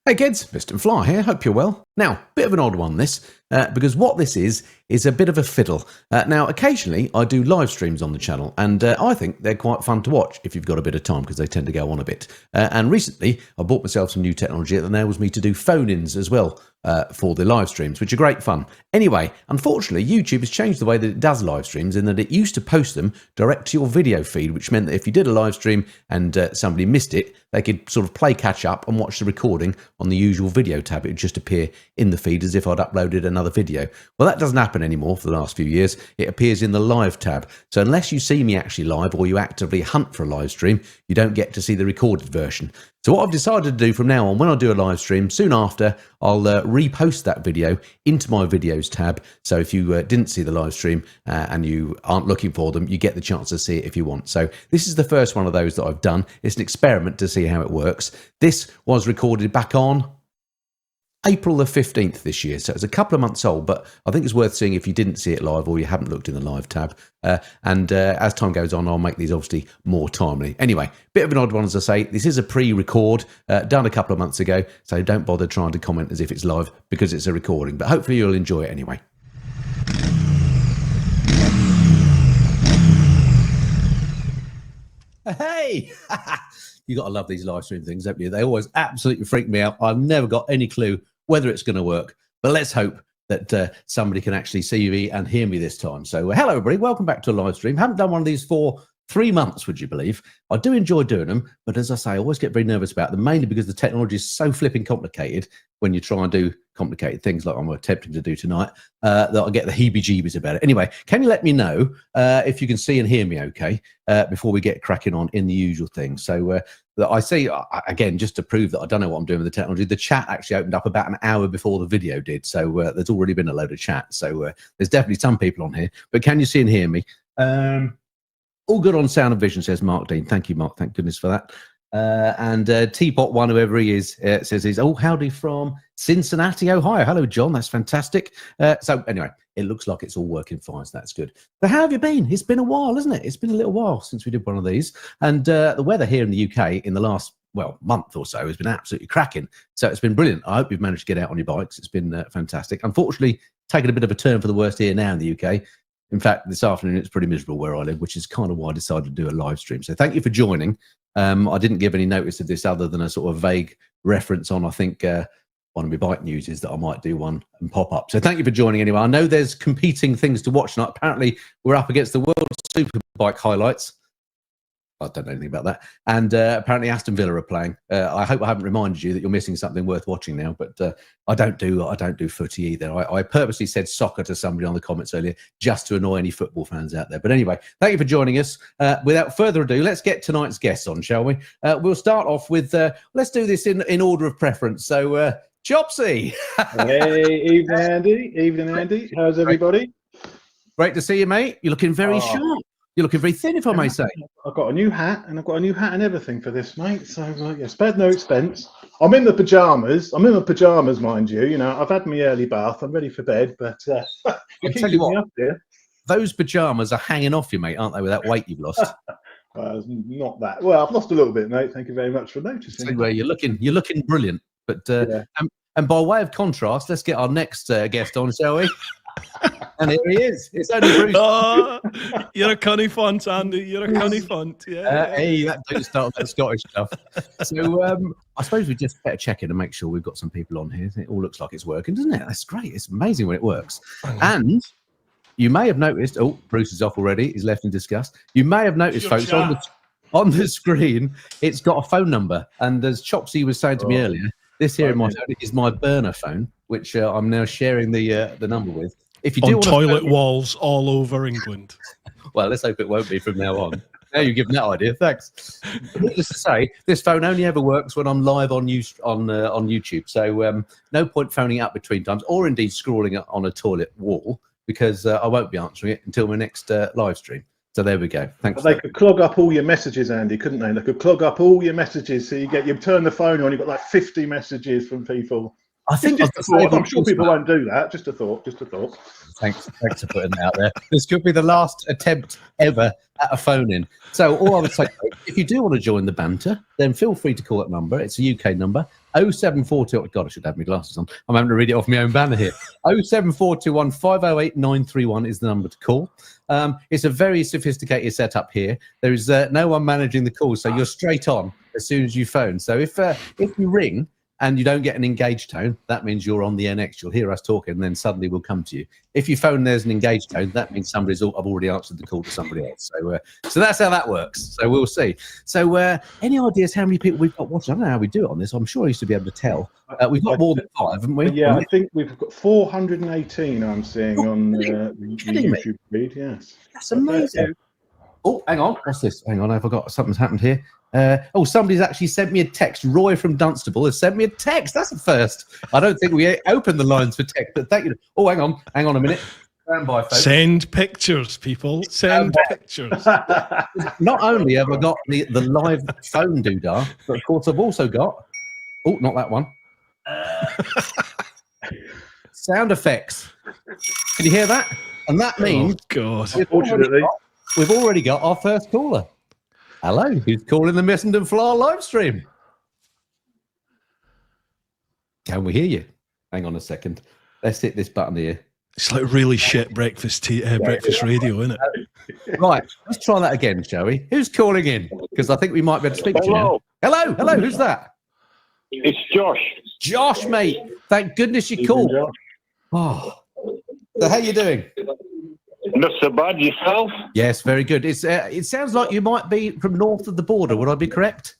Hey kids, Mr. Fly here, hope you're well. Now, bit of an odd one this, because what this is a bit of a fiddle. Now, occasionally I do live streams on the channel, and I think they're quite fun to watch if you've got a bit of time, because they tend to go on a bit. And recently I bought myself some new technology that enables me to do phone-ins as well for the live streams, which are great fun. Anyway, unfortunately, YouTube has changed the way that it does live streams, in that it used to post them direct to your video feed, which meant that if you did a live stream and somebody missed it, they could sort of play catch up and watch the recording on the usual video tab. It would just appear in the feed as if I'd uploaded another video. Well, that doesn't happen anymore for the last few years. It appears in the live tab. So unless you see me actually live, or you actively hunt for a live stream, you don't get to see the recorded version. So what I've decided to do from now on, when I do a live stream, soon after, I'll repost that video into my videos tab. So if you didn't see the live stream and you aren't looking for them, you get the chance to see it if you want. So this is the first one of those that I've done. It's an experiment to see how it works. This was recorded back on April the 15th this year, so it's a couple of months old, but I think it's worth seeing if you didn't see it live or you haven't looked in the live tab. And as time goes on, I'll make these obviously more timely. Anyway, bit of an odd one, as I say. This is a pre-record done a couple of months ago, so don't bother trying to comment as if it's live, because it's a recording, but hopefully you'll enjoy it anyway. Hey! You got to love these live stream things, don't you? They always absolutely freak me out. I've never got any clue whether it's going to work, but let's hope that somebody can actually see me and hear me this time. So hello everybody, welcome back to a live stream. Haven't done one of these for 3 months, would you believe? I do enjoy doing them, but as I say, I always get very nervous about them, mainly because the technology is so flipping complicated when you try and do complicated things like I'm attempting to do tonight, that I get the heebie-jeebies about it. Anyway, can you let me know if you can see and hear me okay before we get cracking on in the usual thing? So I see, again, just to prove that I don't know what I'm doing with the technology, the chat actually opened up about an hour before the video did. So there's already been a load of chat. So there's definitely some people on here, but can you see and hear me? All good on sound and vision, says Mark Dean. Thank you, Mark. Thank goodness for that. And Teapot One, whoever he is, says he's, oh, howdy from Cincinnati, Ohio. Hello, John. That's fantastic. So anyway, it looks like it's all working fine, so that's good. But how have you been? It's been a while, isn't it? It's been a little while since we did one of these. And the weather here in the UK in the last, well, month or so has been absolutely cracking. So it's been brilliant. I hope you've managed to get out on your bikes. It's been fantastic. Unfortunately, taking a bit of a turn for the worst here now in the UK. In fact, this afternoon, it's pretty miserable where I live, which is kind of why I decided to do a live stream. So thank you for joining. I didn't give any notice of this other than a sort of vague reference on, I think, one of my bike news is that I might do one and pop up. So thank you for joining anyway. I know there's competing things to watch tonight. Apparently, we're up against the World Superbike highlights. I don't know anything about that. And apparently Aston Villa are playing. I hope I haven't reminded you that you're missing something worth watching now, but I don't do footy either. I purposely said soccer to somebody on the comments earlier just to annoy any football fans out there. But anyway, thank you for joining us. Without further ado, let's get tonight's guests on, shall we? We'll start off with, let's do this in order of preference. So, Chopsy. Hey, evening, Andy. Evening, Andy. How's everybody? Great to see you, mate. You're looking very sharp. You're looking very thin, if I may say. I've got a new hat, and I've got a new hat and everything for this, mate. So, yeah, spared no expense. I'm in the pyjamas. I'm in the pyjamas, mind you. You know, I've had my early bath. I'm ready for bed, but I'll tell you what, those pyjamas are hanging off you, mate, aren't they, with that weight you've lost? Not that. Well, I've lost a little bit, mate. Thank you very much for noticing. So, you're looking brilliant. But yeah. And by way of contrast, let's get our next guest on, shall we? And here he is. It's only Bruce. Oh, you're a cunny font, Andy. You're a cunny font. Yeah. Hey, that don't start with the Scottish stuff. So I suppose we just better check in and make sure we've got some people on here. It all looks like it's working, doesn't it? That's great. It's amazing when it works. And you may have noticed, oh, Bruce is off already. He's left in disgust. You may have noticed, folks, on the screen, it's got a phone number. And as Chopsy was saying to me earlier, this here in my phone is my burner phone, which I'm now sharing the number with. If you do on toilet walls all over England. Well, let's hope it won't be from now on. Now you've given that idea. Thanks. Needless to say, this phone only ever works when I'm live on YouTube. So no point phoning up between times, or indeed scrawling it on a toilet wall, because I won't be answering it until my next live stream. So there we go. Thanks. They could clog up all your messages, Andy, couldn't they? They could clog up all your messages. So you turn the phone on, you've got like 50 messages from people. I think I'm sure people won't do that. Just a thought. Thanks for putting that out there. This could be the last attempt ever at a phone-in. So all I would say, if you do want to join the banter, then feel free to call that number. It's a UK number, 0742. God, I should have my glasses on. I'm having to read it off my own banner here. 07421 508 931 is the number to call. It's a very sophisticated setup here. There is no one managing the call, so you're straight on as soon as you phone. So if you ring and you don't get an engaged tone, that means you're on the NX. You'll hear us talking, and then suddenly we'll come to you. If you phone, there's an engaged tone, that means I've already answered the call to somebody else. So that's how that works. So we'll see. So any ideas how many people we've got watching? I don't know how we do it on this. I'm sure I used to be able to tell. We've got more than 5, haven't we? Yeah, I think we've got 418. I'm seeing on the YouTube feed. Yes, that's amazing. Oh, hang on. What's this? Hang on, I forgot something's happened here. Somebody's actually sent me a text. Roy from Dunstable has sent me a text. That's a first. I don't think we opened the lines for text, but thank you. Oh, hang on a minute. Stand by, folks. Send pictures, people. Send pictures. Not only have I got the live phone doodah, but of course I've also got, not that one. Sound effects. Can you hear that? And that means we've already got our first caller. Hello, who's calling the Messenden Flower live stream? Can we hear you? Hang on a second. Let's hit this button here. It's like really shit breakfast radio, isn't it? Right, let's try that again, shall we? Who's calling in? Because I think we might be able to speak to you now. Hello, who's that? It's Josh. Josh, mate. Thank goodness you called. Oh, so how you doing? Not so bad, yourself? Yes, very good. It sounds like you might be from north of the border. Would I be correct?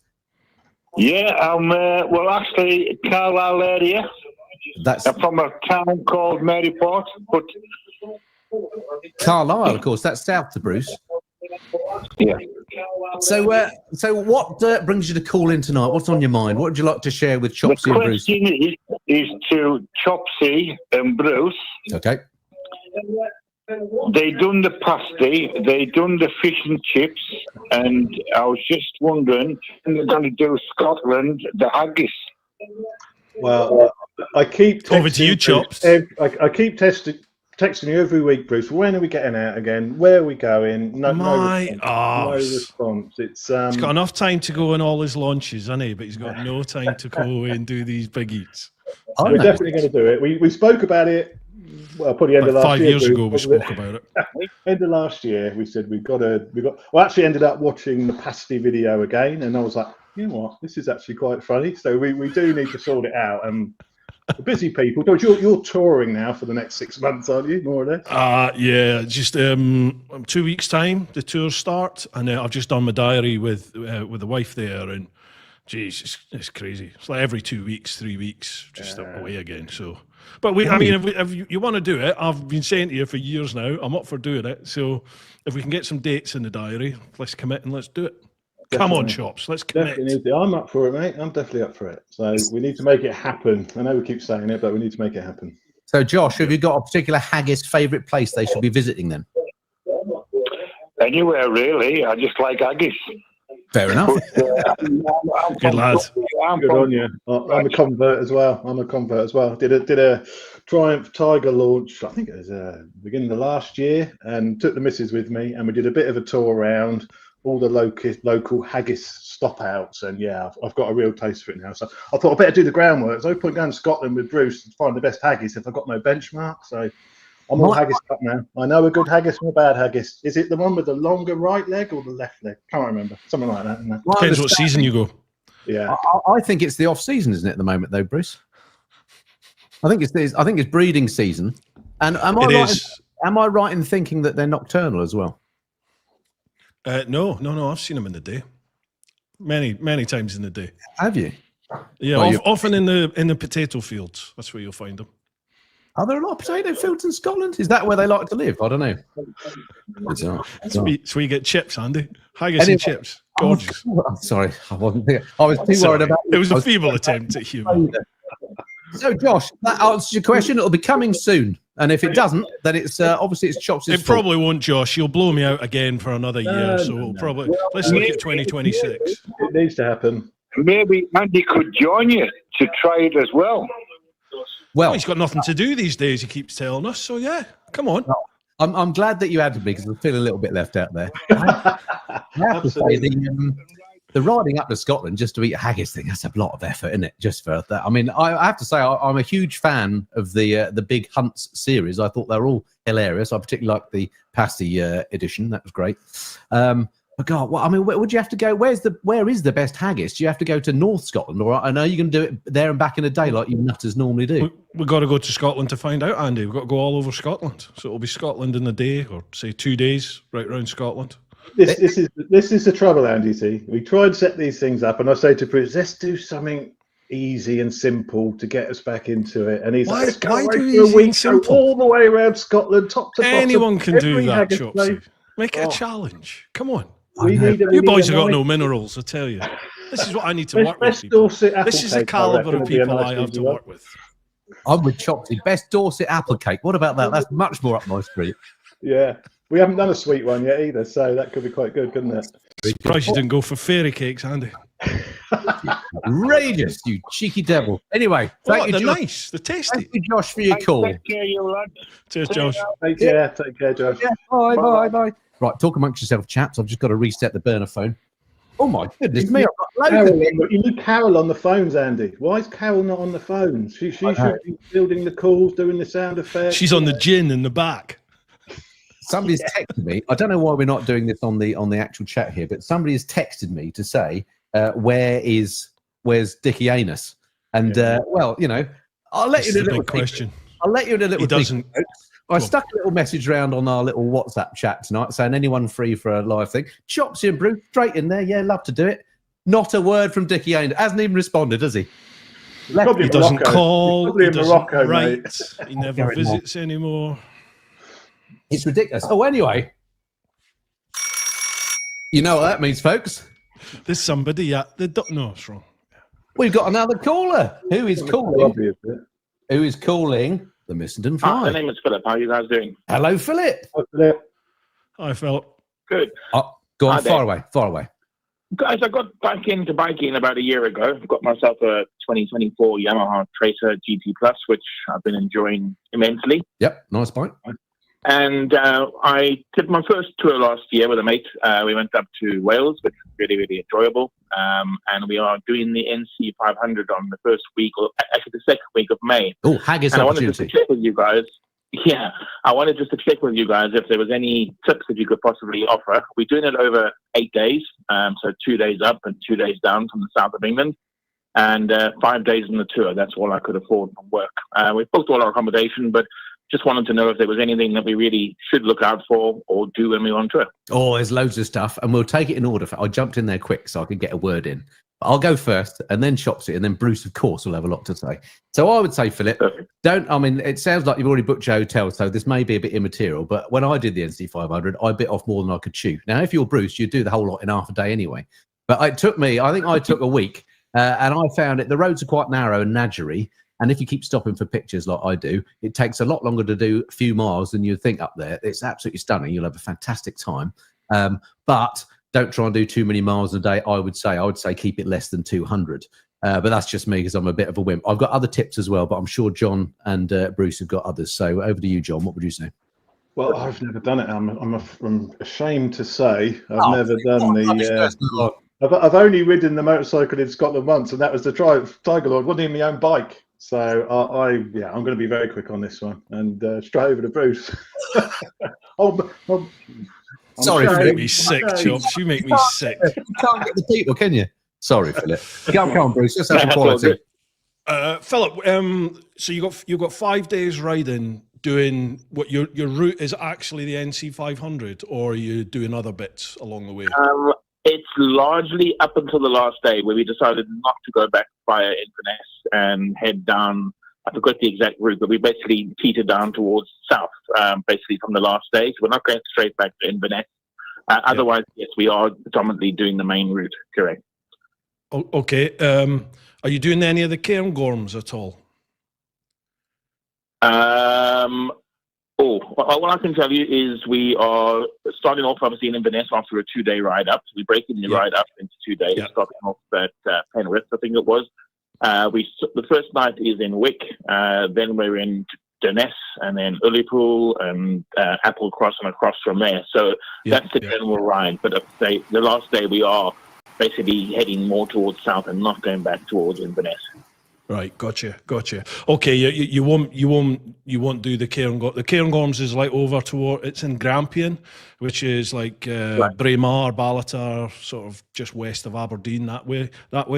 Yeah, I'm, actually, Carlisle area. I'm from a town called Maryport, but... Carlisle, of course. That's south to Bruce. Yeah. So what brings you to call in tonight? What's on your mind? What would you like to share with Chopsy and Bruce? The question is to Chopsy and Bruce. Okay. They done the pasty, they done the fish and chips, and I was just wondering, when they're going to do Scotland, the haggis. Well, I keep over to you, Chops. I keep texting you every week, Bruce. When are we getting out again? Where are we going? No response. It's he's got enough time to go on all his launches, hasn't he? But he's got no time to go away and do these biggies. We're definitely going to do it. We spoke about it. Well, probably end of last year. 5 years ago, we spoke about it. End of last year, we said we actually ended up watching the pasty video again, and I was like, you know what, this is actually quite funny. So we do need to sort it out. And busy people. You're touring now for the next 6 months, aren't you? More or less. Yeah, just 2 weeks' time the tours start, and I've just done my diary with the wife there, and geez, it's crazy. It's like every 2 weeks, 3 weeks, just away again. So. But if you want to do it, I've been saying to you for years now, I'm up for doing it. So if we can get some dates in the diary, let's commit and let's do it. Definitely. Come on, Chops, let's commit. I'm up for it, mate. I'm definitely up for it. So we need to make it happen. I know we keep saying it, but we need to make it happen. So, Josh, have you got a particular haggis favourite place they should be visiting then? Anywhere, really. I just like haggis. Fair enough. Good lad. Good on you. I'm a convert as well. Did a Triumph Tiger launch, I think it was beginning of last year, and took the missus with me, and we did a bit of a tour around all the local haggis stop outs, and yeah, I've got a real taste for it now. So I thought I'd better do the groundwork. So I point going to Scotland with Bruce to find the best haggis if I've got no benchmark. So I'm all haggis up now. I know a good haggis from a bad haggis. Is it the one with the longer right leg or the left leg? Can't remember. Something like that. Depends what season you go. Yeah. I think it's the off season, isn't it, at the moment, though, Bruce? I think it's breeding season. And am I right in thinking that they're nocturnal as well? No. I've seen them in the day. Many times in the day. Have you? Yeah, often in the potato fields. That's where you'll find them. Are there a lot of potato fields in Scotland? Is that where they like to live? I don't know. That's where you get chips, Andy. Haggis and chips. Gorgeous. Sorry, I wasn't thinking. I was too worried about. It was a feeble attempt at humour. So, Josh, that answers your question. It'll be coming soon, and if it doesn't, then it's obviously it's Chopsy's fault. It probably won't, Josh. You'll blow me out again for another year. So we'll probably let's look at 2026. It needs to happen. Maybe Andy could join you to try it as well. Well, he's got nothing to do these days. He keeps telling us. So yeah, come on. I'm glad that you added me because I'm feeling a little bit left out there. I have to say the the riding up to Scotland just to eat a haggis thing, that's a lot of effort, isn't it? Just for that. I mean, I have to say, I'm a huge fan of the Big Hunts series. I thought they were all hilarious. I particularly like the pasty edition. That was great. But God, I mean, where would you have to go? Where is the best haggis? Do you have to go to North Scotland, or I know you can do it there and back in a day like you nutters normally do? We've got to go to Scotland to find out, Andy. We've got to go all over Scotland. So it'll be Scotland in a day, or say 2 days, right around Scotland. This is the trouble, Andy. See, we try and set these things up, and I say to Bruce, let's do something easy and simple to get us back into it. And he's like, let's go why do for a easy week, and simple? all the way around Scotland, top to bottom. Anyone can do every that, haggis Chopsy. place. Make it a challenge. Come on. You boys have got no minerals, I tell you. This is what I need to work with. This is the calibre of people I have to work with. I'm with Chopsy. Best Dorset apple cake. What about that? That's much more up my street. Yeah. We haven't done a sweet one yet either, so that could be quite good, couldn't it? Surprised you didn't go for fairy cakes, Andy. Outrageous, you cheeky devil. Anyway, thank you, they're Josh. nice. They're tasty. Thank you, Josh, for your call. Cheers, Josh. Take care, Josh. Yeah, bye. Right, talk amongst yourself, chaps. I've just got to reset the burner phone. Oh my goodness me! I've got loads of Carol, you need Carol on the phones, Andy. Why is Carol not on the phones? She should be building the calls, doing the sound effects. She's on the gin in the back. Somebody's texted me. I don't know why we're not doing this on the actual chat here, but somebody has texted me to say, where's Dickie Anus? And well, you know, I'll let you in a little question. I'll let you in a little. He doesn't. I stuck a little message around on our little WhatsApp chat tonight saying anyone free for a live thing. Chopsy and Brew, straight in there. Yeah, love to do it. Not a word from Dickie Anus. Hasn't even responded, has he? He doesn't call. He doesn't Morocco, write. mate. He never visits anymore. It's ridiculous. Oh, anyway. You know what that means, folks? There's somebody at the... No, it's wrong. We've got another caller. Who is calling? Who is calling the Missenden Fly? My name is Philip. How are you guys doing? Hello, Philip. Hi, Philip. Good. Go on, far away. Guys, I got back into biking about a year ago. Got myself a 2024 Yamaha Tracer GT Plus, which I've been enjoying immensely. Yep, nice bike. And I did my first tour last year with a mate. We went up to Wales, which was really, really enjoyable. And we are doing the NC 500 on the first week, or actually the second week of May. Oh, haggis and opportunity. I wanted just to check with you guys. Yeah, I wanted just to check with you guys if there was any tips that you could possibly offer. We're doing it over 8 days, so 2 days up and 2 days down from the south of England, and 5 days in the tour. That's all I could afford from work. We've booked all our accommodation, but just wanted to know if there was anything that we really should look out for or do when we're on tour. Oh, there's loads of stuff, and we'll take it in order. I jumped in there quick so I could get a word in. I'll go first, and then Chopsy, and then Bruce, of course, will have a lot to say. So I would say, Philip, it sounds like you've already booked your hotel, so this may be a bit immaterial, but when I did the NC 500, I bit off more than I could chew. Now, if you're Bruce, you'd do the whole lot in half a day anyway. But it took me, I think I took a week, and I found the roads are quite narrow and nadgery, and if you keep stopping for pictures like I do, it takes a lot longer to do a few miles than you'd think up there. It's absolutely stunning. You'll have a fantastic time. But don't try and do too many miles a day, I would say keep it less than 200. But that's just me because I'm a bit of a wimp. I've got other tips as well, but I'm sure John and Bruce have got others. So over to you, John. What would you say? Well, I've never done it. I'm ashamed to say I've never done the... I've only ridden the motorcycle in Scotland once, and that was the Tiger Lord. Wasn't even my own bike. So I'm going to be very quick on this one and straight over to Bruce. Sorry, you make me sick, Chops. You make me sick. You can't get the people, can you? Sorry, Philip. Come on, Bruce. Let's have some quality. Philip, so you got 5 days riding, doing what your route is actually the NC 500, or are you doing other bits along the way? It's largely up until the last day where we decided not to go back via Inverness and head down. I forgot the exact route, but we basically teetered down towards south, basically from the last day. So we're not going straight back to Inverness. Otherwise, yes, we are predominantly doing the main route, correct. Okay. Are you doing any of the Cairngorms at all? What I can tell you is we are starting off obviously in Inverness after a 2-day ride up. We're breaking the ride up into 2 days, starting off at Penrith, I think it was. The first night is in Wick, then we're in Dunnes, and then Ulipool and Applecross and across from there. So that's the general ride. But the last day we are basically heading more towards south and not going back towards Inverness. Right, gotcha. Okay, you won't do the Cairngorms. The Cairngorms is like over toward, it's in Grampian, which is like Braemar, Ballater, sort of just west of Aberdeen that way,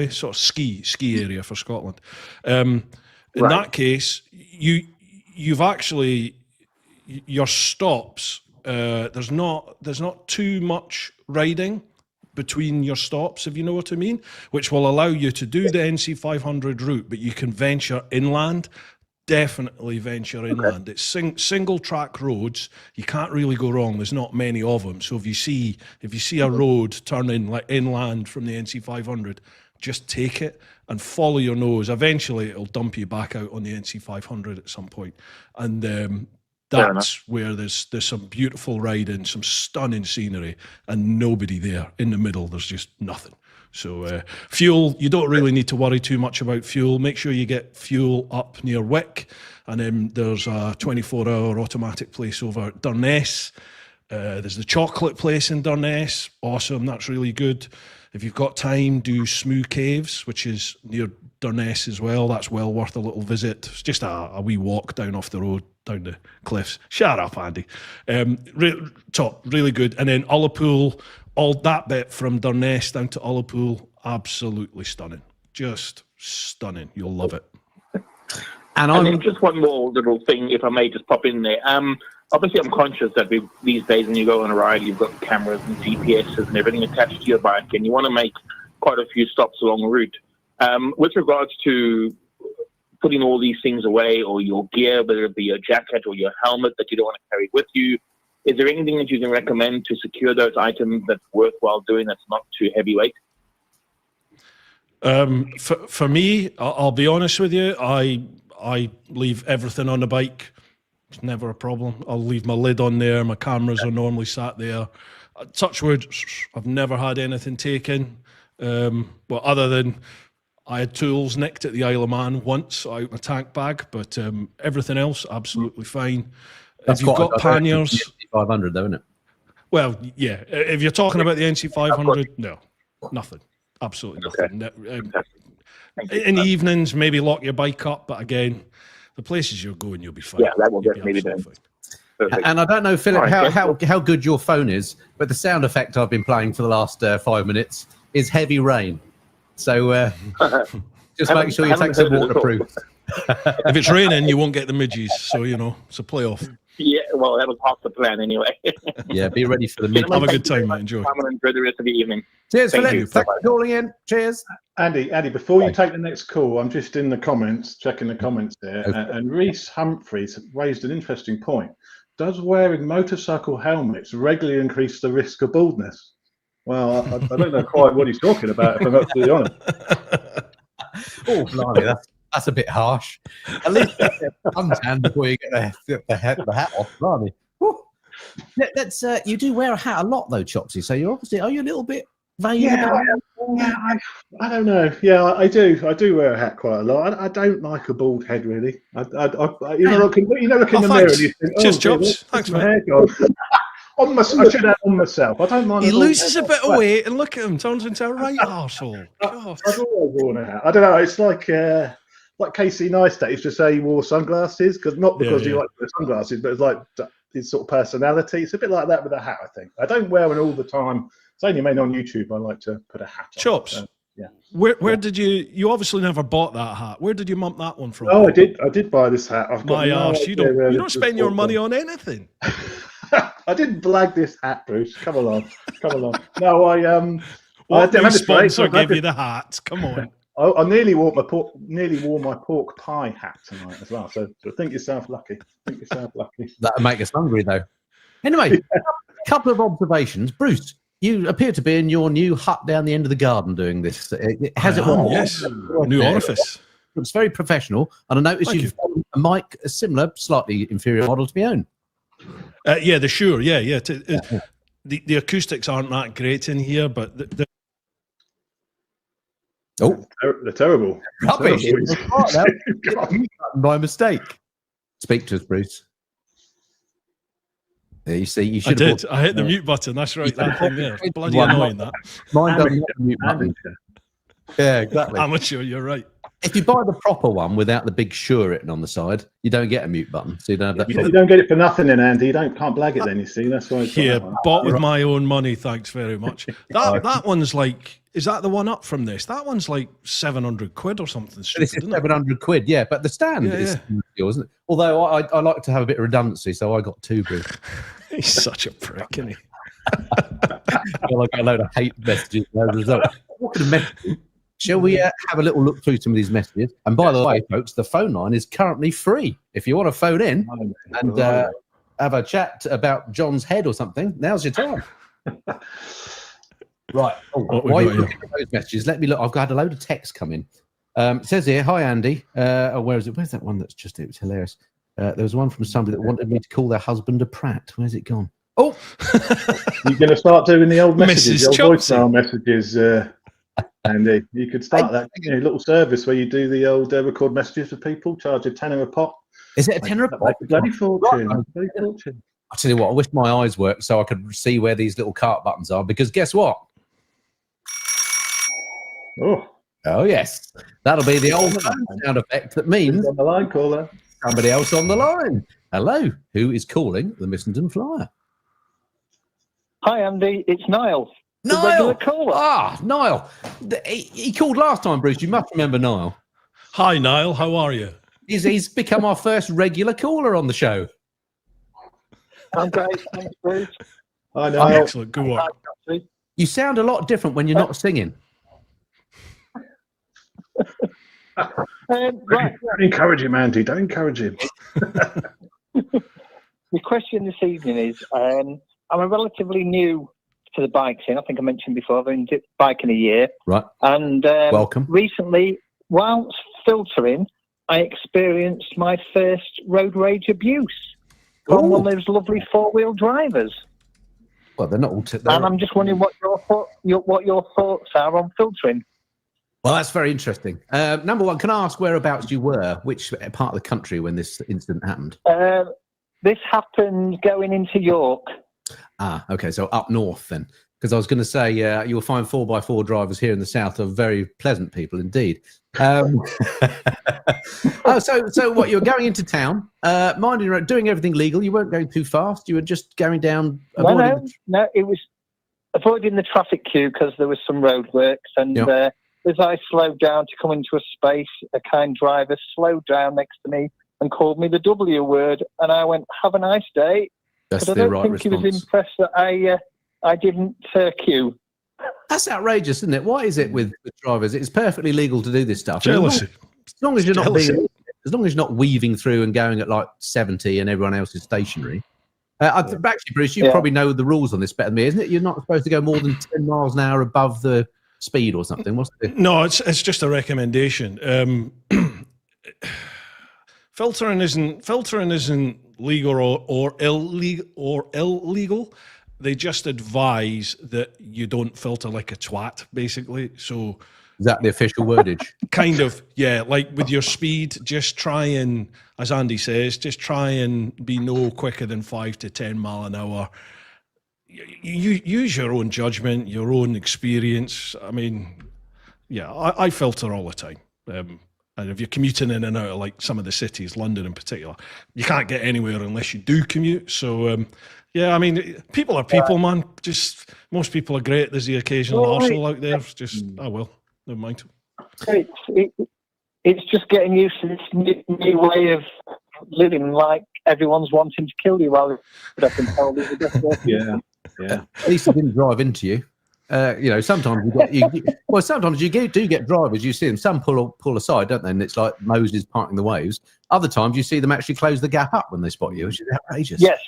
sort of ski area for Scotland. In that case, you've actually, your stops, there's not too much riding between your stops, if you know what I mean, which will allow you to do the NC500 route, but you can venture inland. Definitely venture inland. It's single track roads. You can't really go wrong. There's not many of them. So if you see a road turning like inland from the NC500, just take it and follow your nose. Eventually, it'll dump you back out on the NC500 at some point, and that's where there's some beautiful riding, some stunning scenery, and nobody there in the middle. There's just nothing. So fuel, you don't really need to worry too much about fuel. Make sure you get fuel up near Wick, and then there's a 24-hour automatic place over at Durness. There's the chocolate place in Durness. Awesome, that's really good. If you've got time, do Smoo Caves, which is near Durness as well. That's well worth a little visit. It's just a wee walk down off the road, down the cliffs. Shut up, Andy. Really good. And then Ullapool, all that bit from Durness down to Ullapool, absolutely stunning. Just stunning. You'll love it. And then just one more little thing, if I may just pop in there. Obviously, I'm conscious that these days when you go on a ride, you've got cameras and GPSs and everything attached to your bike, and you want to make quite a few stops along the route. With regards to putting all these things away, or your gear, whether it be your jacket or your helmet that you don't want to carry with you, is there anything that you can recommend to secure those items that's worthwhile doing that's not too heavyweight? For me, I'll be honest with you, I leave everything on the bike. It's never a problem. I'll leave my lid on there. My cameras are normally sat there. Touch wood, I've never had anything taken. Well, other than I had tools nicked at the Isle of Man once out of my tank bag, but everything else, absolutely fine. If you've got panniers... 500 though, isn't it? Well, yeah. If you're talking about the NC500, no, nothing. Absolutely nothing. In the evenings, maybe lock your bike up, but again, the places you're going, you'll be fine. Yeah, that will definitely be done. And I don't know, Philip, how good your phone is, but the sound effect I've been playing for the last 5 minutes is heavy rain. So just make sure you take some waterproof. If it's raining, you won't get the midges. So, it's a playoff. Yeah, well, that was half the plan anyway. Yeah, be ready for the midges. Have a good time, mate. Enjoy. Come and enjoy the rest of the evening. Cheers, Philip. Thanks for calling in. Cheers. Andy, before you take the next call, I'm just in the comments, checking the comments there, and Reese Humphreys raised an interesting point. Does wearing motorcycle helmets regularly increase the risk of baldness? Well, I don't know quite what he's talking about, if I'm absolutely honest. Oh, blimey, that's a bit harsh. At least get the suntan before you get the hat off, blimey. That's you do wear a hat a lot, though, Chopsy. So you're obviously, are you a little bit vain? I don't know. Yeah, I do. I do wear a hat quite a lot. I don't like a bald head, really. Look in the mirror and you think, cheers, Chops. Thanks, mate. I should have on myself. I don't mind. He loses a bit of weight, and look at him, turns into a right arsehole. I've always worn a hat. I don't know. It's like Casey Neistat used to say he wore sunglasses, not because he liked to wear sunglasses, but it's like his sort of personality. It's a bit like that with a hat, I think. I don't wear one all the time. It's only made on YouTube. I like to put a hat on. Chops. So, yeah. Where did you obviously never bought that hat. Where did you mump that one from? Oh, I did buy this hat. I've got my arse. You don't spend your money on anything. I didn't blag this hat, Bruce. Come along. No, What new sponsor gave you the hat? Come on. I nearly wore my pork pie hat tonight as well. So think yourself lucky. That'll make us hungry, though. Anyway, a couple of observations. Bruce, you appear to be in your new hut down the end of the garden doing this. Has it worked? Yes, new orifice. It's very professional, and I noticed you've got a mic, a similar, slightly inferior model to my own. Yeah, the Shure. Yeah. The acoustics aren't that great in here, but they're terrible. Rubbish. By mistake. Speak to us, Bruce. Yeah, you see, you I should. did. I hit the mute button. That's right. That thing there. Bloody One. annoying that. Mine doesn't have the mute button. Yeah, exactly. Amateur, you're right. If you buy the proper one without the big sure written on the side, you don't get a mute button. So you don't have that. You don't get it for nothing then, Andy. You can't blag it then, you see. That's why it's got Yeah, that one. bought with my own money. Thanks very much. That one's like, is that the one up from this? That one's like 700 quid or something stupid, This is isn't it? 700 quid, yeah. But the stand is, isn't it? Although I like to have a bit of redundancy, so I got 2 brew. He's such a prick, isn't he? Well, I got a load of hate messages as a result. Talking of messages, shall we have a little look through some of these messages? And by the way, folks, the phone line is currently free. If you want to phone in and have a chat about John's head or something, now's your time. Right. While you're looking at those messages, let me look. I've had a load of texts come in. It says here, "Hi Andy." Where is it? Where's that one? It was hilarious. There was one from somebody that wanted me to call their husband a prat. Where's it gone? Oh, you're going to start doing the old messages, Mrs. the old voicemail messages, Andy. You could start that little service where you do the old record messages for people, charge a tenner a pop. Is it a tenner a pop? Bloody fortune. Bloody fortune. I tell you what, I wish my eyes worked so I could see where these little cart buttons are. Because guess what? Oh yes, that'll be the old sound effect. That means on the line caller. Somebody else on the line. Hello, who is calling the Missenden Flyer? Hi, Andy. It's Niall. Niall. Niall. He called last time, Bruce. You must remember Niall. Hi, Niall. How are you? He's become our first regular caller on the show. I'm great. Thanks, Bruce. Hi, Niall. Excellent. Good work. You sound a lot different when you're not singing. Right. Don't encourage him, Andy. Don't encourage him. The question this evening is, I'm a relatively new to the bike scene. I think I mentioned before, I've been biking a year. Right. And welcome. Recently, whilst filtering, I experienced my first road rage abuse from one of those lovely four-wheel drivers. Well, they're not all. And I'm just wondering what your thoughts are on filtering. Well, that's very interesting. Number one, can I ask whereabouts you were? Which part of the country when this incident happened? This happened going into York. Ah, okay. So up north then. Because I was going to say, you'll find 4x4 drivers here in the south are very pleasant people indeed. So what, you were going into town, minding your own, doing everything legal. You weren't going too fast. You were just going down. No, it was avoiding the traffic queue because there was some roadworks. And as I slowed down to come into a space, a kind driver slowed down next to me and called me the W word. And I went, "Have a nice day." That's the right response. He was impressed that I didn't queue. That's outrageous, isn't it? Why is it with drivers? It's perfectly legal to do this stuff. Jealousy. As long as you're not as long as you're not weaving through and going at like 70 and everyone else is stationary. Actually, Bruce, you probably know the rules on this better than me, isn't it? You're not supposed to go more than 10 miles an hour above the speed or something. What's the... No, it's just a recommendation. Filtering isn't legal or illegal. They just advise that you don't filter like a twat, basically. So is that the official wordage? Kind of, yeah. Like with your speed, just try and, as Andy says, just try and be no quicker than 5 to 10 mile an hour. You use your own judgment, your own experience. I mean, yeah, I filter all the time. And if you're commuting in and out of like some of the cities, London in particular, you can't get anywhere unless you do commute. So, yeah, I mean, people are people, man. Just most people are great. There's the occasional arsehole out there. Just, never mind. It's just getting used to this new way of living, like everyone's wanting to kill you while you're up and told you the best. Yeah. At least he didn't drive into you. Sometimes sometimes you do get drivers. You see them. Some pull aside, don't they? And it's like Moses parting the waves. Other times you see them actually close the gap up when they spot you, which is outrageous. Yes,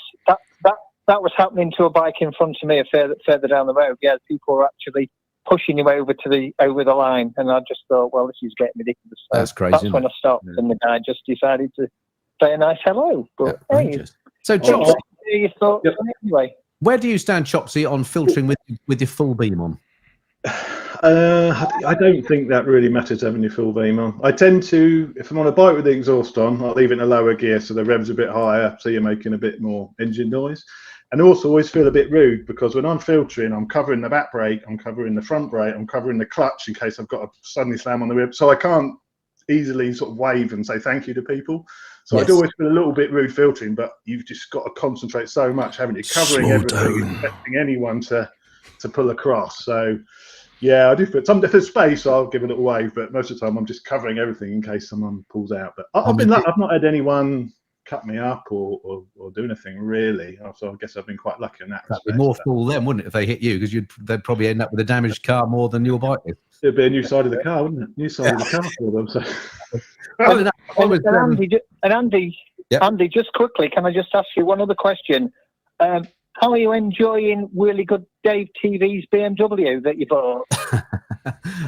that was happening to a bike in front of me further down the road. Yeah, people were actually pushing him over the line, and I just thought, well, this is getting ridiculous. So that's crazy. That's when I stopped, and the guy just decided to say a nice hello. But hey, so Chopsy, your thoughts anyway. Where do you stand, Chopsy, on filtering with your full beam on? I don't think that really matters having your full beam on. I tend to, if I'm on a bike with the exhaust on, I'll leave it in a lower gear so the rev's a bit higher, so you're making a bit more engine noise. And also always feel a bit rude because when I'm filtering, I'm covering the back brake, I'm covering the front brake, I'm covering the clutch in case I've got to suddenly slam on the rib. So I can't easily sort of wave and say thank you to people. So I do always feel a little bit rude filtering, but you've just got to concentrate so much, haven't you? Covering everything, expecting anyone to pull across. So yeah, I do. But if there's space, I'll give a little wave. But most of the time, I'm just covering everything in case someone pulls out. But I've not had anyone cut me up or do anything really. So I guess I've been quite lucky in that. That'd be more fool them, wouldn't it, if they hit you? Because they'd probably end up with a damaged car more than your bike is. It'd be a new side of the car, wouldn't it? New side of the car for them. So. Andy, just quickly, can I just ask you one other question? How are you enjoying really good Dave TV's BMW that you bought?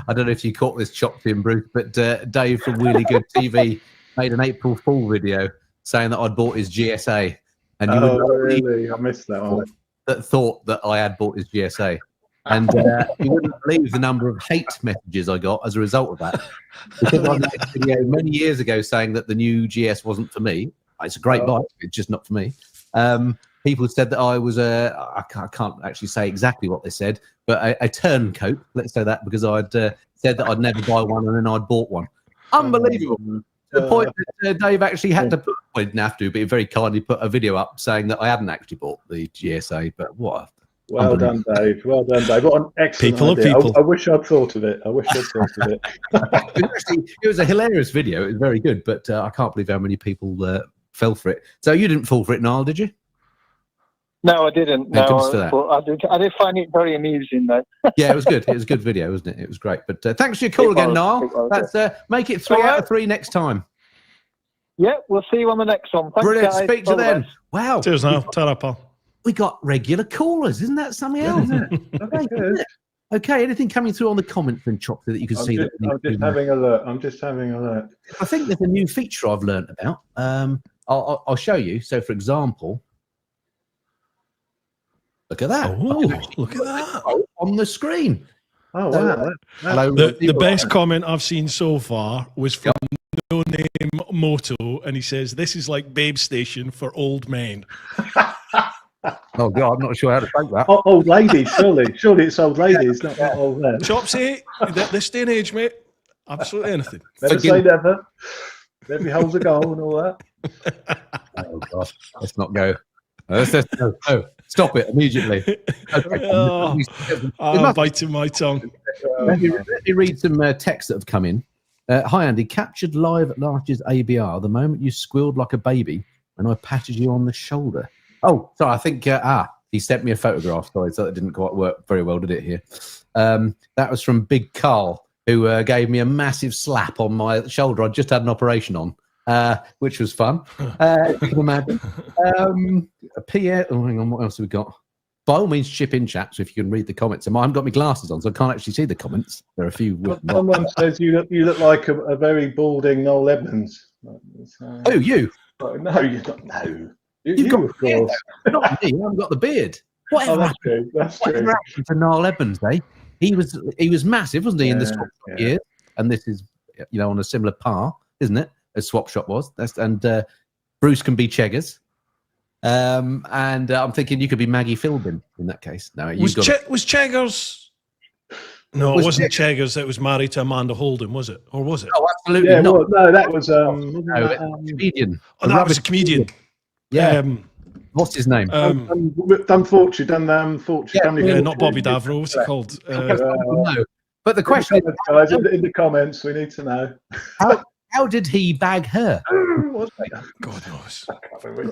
I don't know if you caught this, Chopsy and Bruce, but Dave from Really Good TV made an April Fool video saying that I'd bought his GSA. And you really? I missed that one. That thought that I had bought his GSA. And you wouldn't believe the number of hate messages I got as a result of that. Because I made a video many years ago saying that the new GS wasn't for me. It's a great bike, it's just not for me. People said that I was I can't actually say exactly what they said, but a turncoat, let's say that, because I'd said that I'd never buy one and then I'd bought one. Unbelievable. To the point that Dave actually had to put, well, he didn't have to, but he very kindly put a video up saying that I hadn't actually bought the GSA. But what? Well done, Dave. Well done, Dave. What an excellent idea. I wish I'd thought of it. It was a hilarious video. It was very good, but I can't believe how many people fell for it. So you didn't fall for it, Niall, did you? No, I didn't. No, I did find it very amusing, though. Yeah, it was good. It was a good video, wasn't it? It was great. But thanks for your call again, Niall. That's make it 3 out of 3 next time. Yeah, we'll see you on the next one. Thanks, brilliant. Guys. Speak to you then. Wow. Cheers, Niall. Ta-ra, pal. We got regular callers. Isn't that something else? Okay, anything coming through on the comments and Chopsy that you can see? I'm just having a look. I'm just having a look. I think there's a new feature I've learned about. I'll show you. So, for example, look at that. Oh, look at that. On the screen. Oh, wow. The best comment I've seen so far was from No Name Moto, and he says, "This is like Babe Station for old men." Oh, God, I'm not sure how to take that. Old ladies, surely. Surely it's old ladies, not old men. Chopsy, this day and age, mate, absolutely anything. Never say never. Every hole's a goal and all that. Oh, God. Let's not go. No, stop it immediately. Okay. I'm biting my tongue. Let me read some texts that have come in. Hi, Andy. Captured live at last year's ABR. The moment you squealed like a baby and I patted you on the shoulder. Oh, sorry. I think he sent me a photograph. Sorry, so that didn't quite work very well, did it? Here, that was from Big Carl, who gave me a massive slap on my shoulder. I just had an operation on, which was fun. You can imagine. Pierre. Oh, hang on. What else have we got? By all means, chip in, chat. So if you can read the comments, I haven't got my glasses on, so I can't actually see the comments. There are a few. Someone says you look like a very balding Noel Edmonds. Oh, you? No, you don't. No. You've got, of course. Not me. I haven't got the beard. Whatever happened to Niall Evans, eh? He was massive, wasn't he, in the swap shop years? And this is, on a similar par, isn't it? As Swap Shop was. And Bruce can be Cheggers. And I'm thinking you could be Maggie Philbin in that case. No, was Cheggers? No, it wasn't Cheggers that was married to Amanda Holden, was it? Or was it? Oh, absolutely not. Well, no, that was comedian. Oh, that was a comedian. Yeah. What's his name? Done Fortune. Yeah, not Bobby Davro. What's it called? No. But the question is, guys, in the comments, we need to know. How did he bag her? God knows.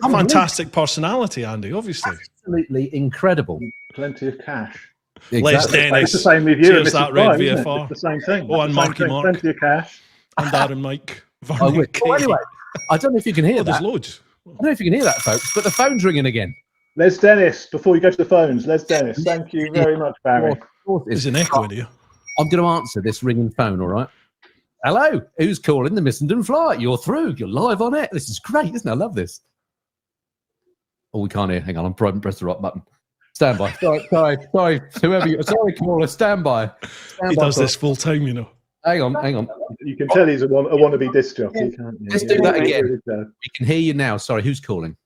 A fantastic personality, Andy, obviously. Absolutely incredible. Plenty of cash. Exactly. Les Dennis. It's the same with you. Cheers, that red VFR. It's the same thing. Oh, and Marky Mark. Plenty of cash. And Darren Mike. Well, anyway, I don't know if you can hear that. There's loads. I don't know if you can hear that, folks, but the phone's ringing again. Les Dennis, before you go to the phones, Les Dennis. Thank you very much, Barry. There's an echo in here. I'm going to answer this ringing phone, all right? Hello, who's calling the Missenden Flight? You're through. You're live on it. This is great, isn't it? I love this. Oh, we can't hear. Hang on, I'm probably press the right button. Stand by. Sorry. Whoever you are. Sorry, caller. Stand by. He does this full time, Hang on. You can tell he's a wannabe disc jockey, can't you? Let's do that again. We can hear you now. Sorry, who's calling?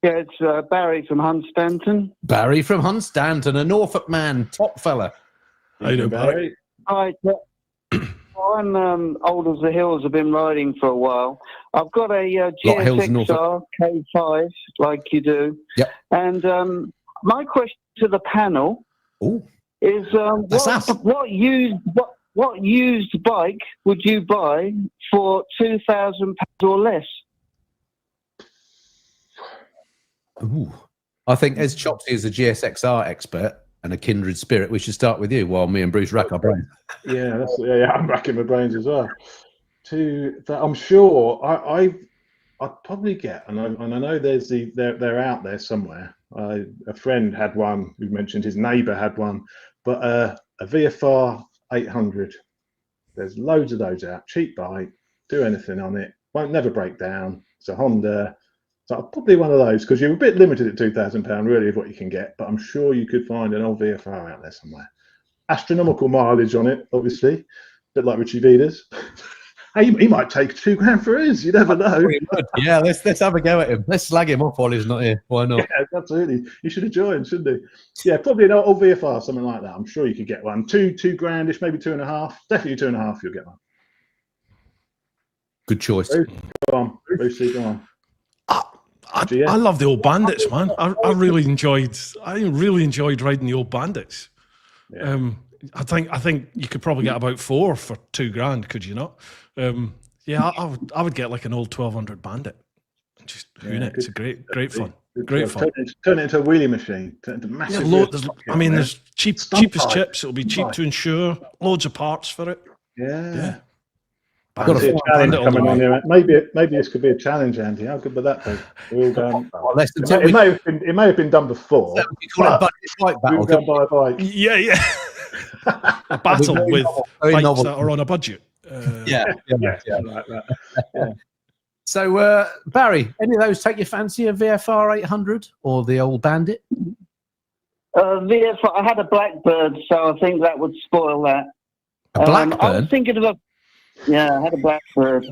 Yeah, it's Barry from Hunstanton. Barry from Hunstanton, a Norfolk man, top fella. How you doing, Barry? Hi. I'm old as the hills. I've been riding for a while. I've got a GSXR K5, like you do. Yep. And my question to the panel is, what used bike would you buy for £2,000 or less? Ooh. I think as Chopsy is a GSXR expert and a kindred spirit, we should start with you while me and Bruce rack our brains. Yeah, I'm racking my brains as well. I'm sure I'd probably get, and I know they're out there somewhere. A friend had one who mentioned his neighbour had one, but a VFR 800. There's loads of those out. Cheap bike, do anything on it, won't never break down. It's a Honda. So probably one of those, because you're a bit limited at £2,000 really of what you can get, but I'm sure you could find an old VFR out there somewhere. Astronomical mileage on it, obviously, a bit like Richie Vida's. He might take £2,000 for his. You never know. Yeah, let's have a go at him. Let's slag him off while he's not here. Why not? Yeah, absolutely. You should have joined, shouldn't he? Yeah, probably an old VFR, something like that. I'm sure you could get one. Two grandish, maybe 2.5. Definitely 2.5. You'll get one. Good choice. Go on, Lucy, go on. I love the old Bandits, man. I really enjoyed riding the old Bandits. Yeah. I think you could probably get about 4 for £2,000, could you not? Yeah, I would get like an old 1200 Bandit. Just hoon it. It's a great fun. Great fun. Turn it into a wheelie machine. Turn it into massive. Yeah, there's cheapest chips. It'll be cheap to insure. Loads of parts for it. Yeah. I've got a challenge coming on here. Maybe this could be a challenge, Andy. How good would that be? We'll go. It may have been done before. We'll go buy a bike. Yeah. A battle with bikes that are on a budget. Yeah. Like that. Yeah. So, Barry, any of those take your fancy? A VFR 800 or the old Bandit? VFR. I had a Blackbird, so I think that would spoil that. A Blackbird? I was thinking of I had a Blackbird.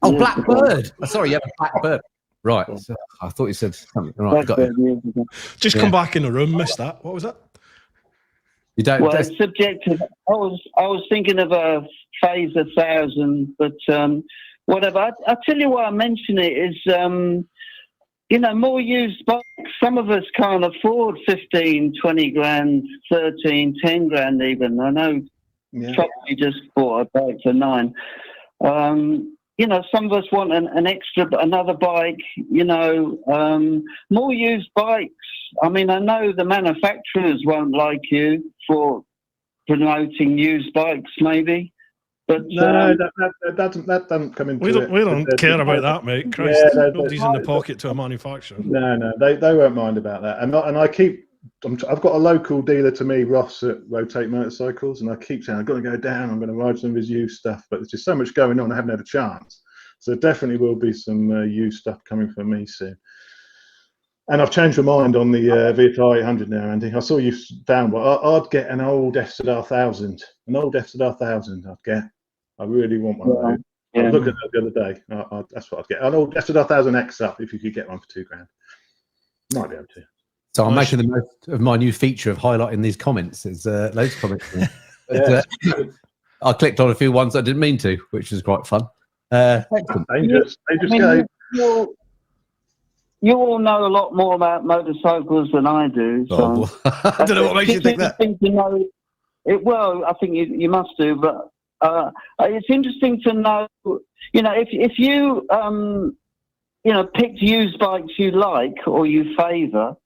Blackbird. Sorry, you had a Blackbird. Right. So I thought you said something. Right, got it. Just come back in the room. Missed that. What was that? You don't. Well, it's subjective. I was thinking of a Phase 1000, but whatever. I tell you why I mention it is, more used bikes. Some of us can't afford 15, 20 grand, 13, 10 grand even. I know. Yeah. Chopsy just bought a bike for 9. Some of us want another bike. More used bikes. I mean, I know the manufacturers won't like you for promoting used bikes, maybe. But no, that doesn't come into it. We don't care about that, mate. Christ, nobody's in the pocket to a manufacturer. No, they won't mind about that. And I keep. I've got a local dealer to me, Ross, at Rotate Motorcycles, and I keep saying I've got to go down. I'm going to ride some of his used stuff, but there's just so much going on. I haven't had a chance, so there definitely will be some used stuff coming from me soon. And I've changed my mind on the VFR 800 now, Andy. I saw you found one. I'd get an old FZR 1000. An old FZR 1000. I'd get. I really want one of those. Yeah. I was looking at that the other day. That's what I'd get. An old FZR 1000 X up if you could get one for £2,000. Might be able to. So I'm making the most of my new feature of highlighting these comments. There's loads of comments. But, I clicked on a few ones I didn't mean to, which was quite fun. Dangerous game. You all know a lot more about motorcycles than I do. So I don't know what makes you think that. Well, I think you must do, but it's interesting to know. If you picked used bikes you like or you favour.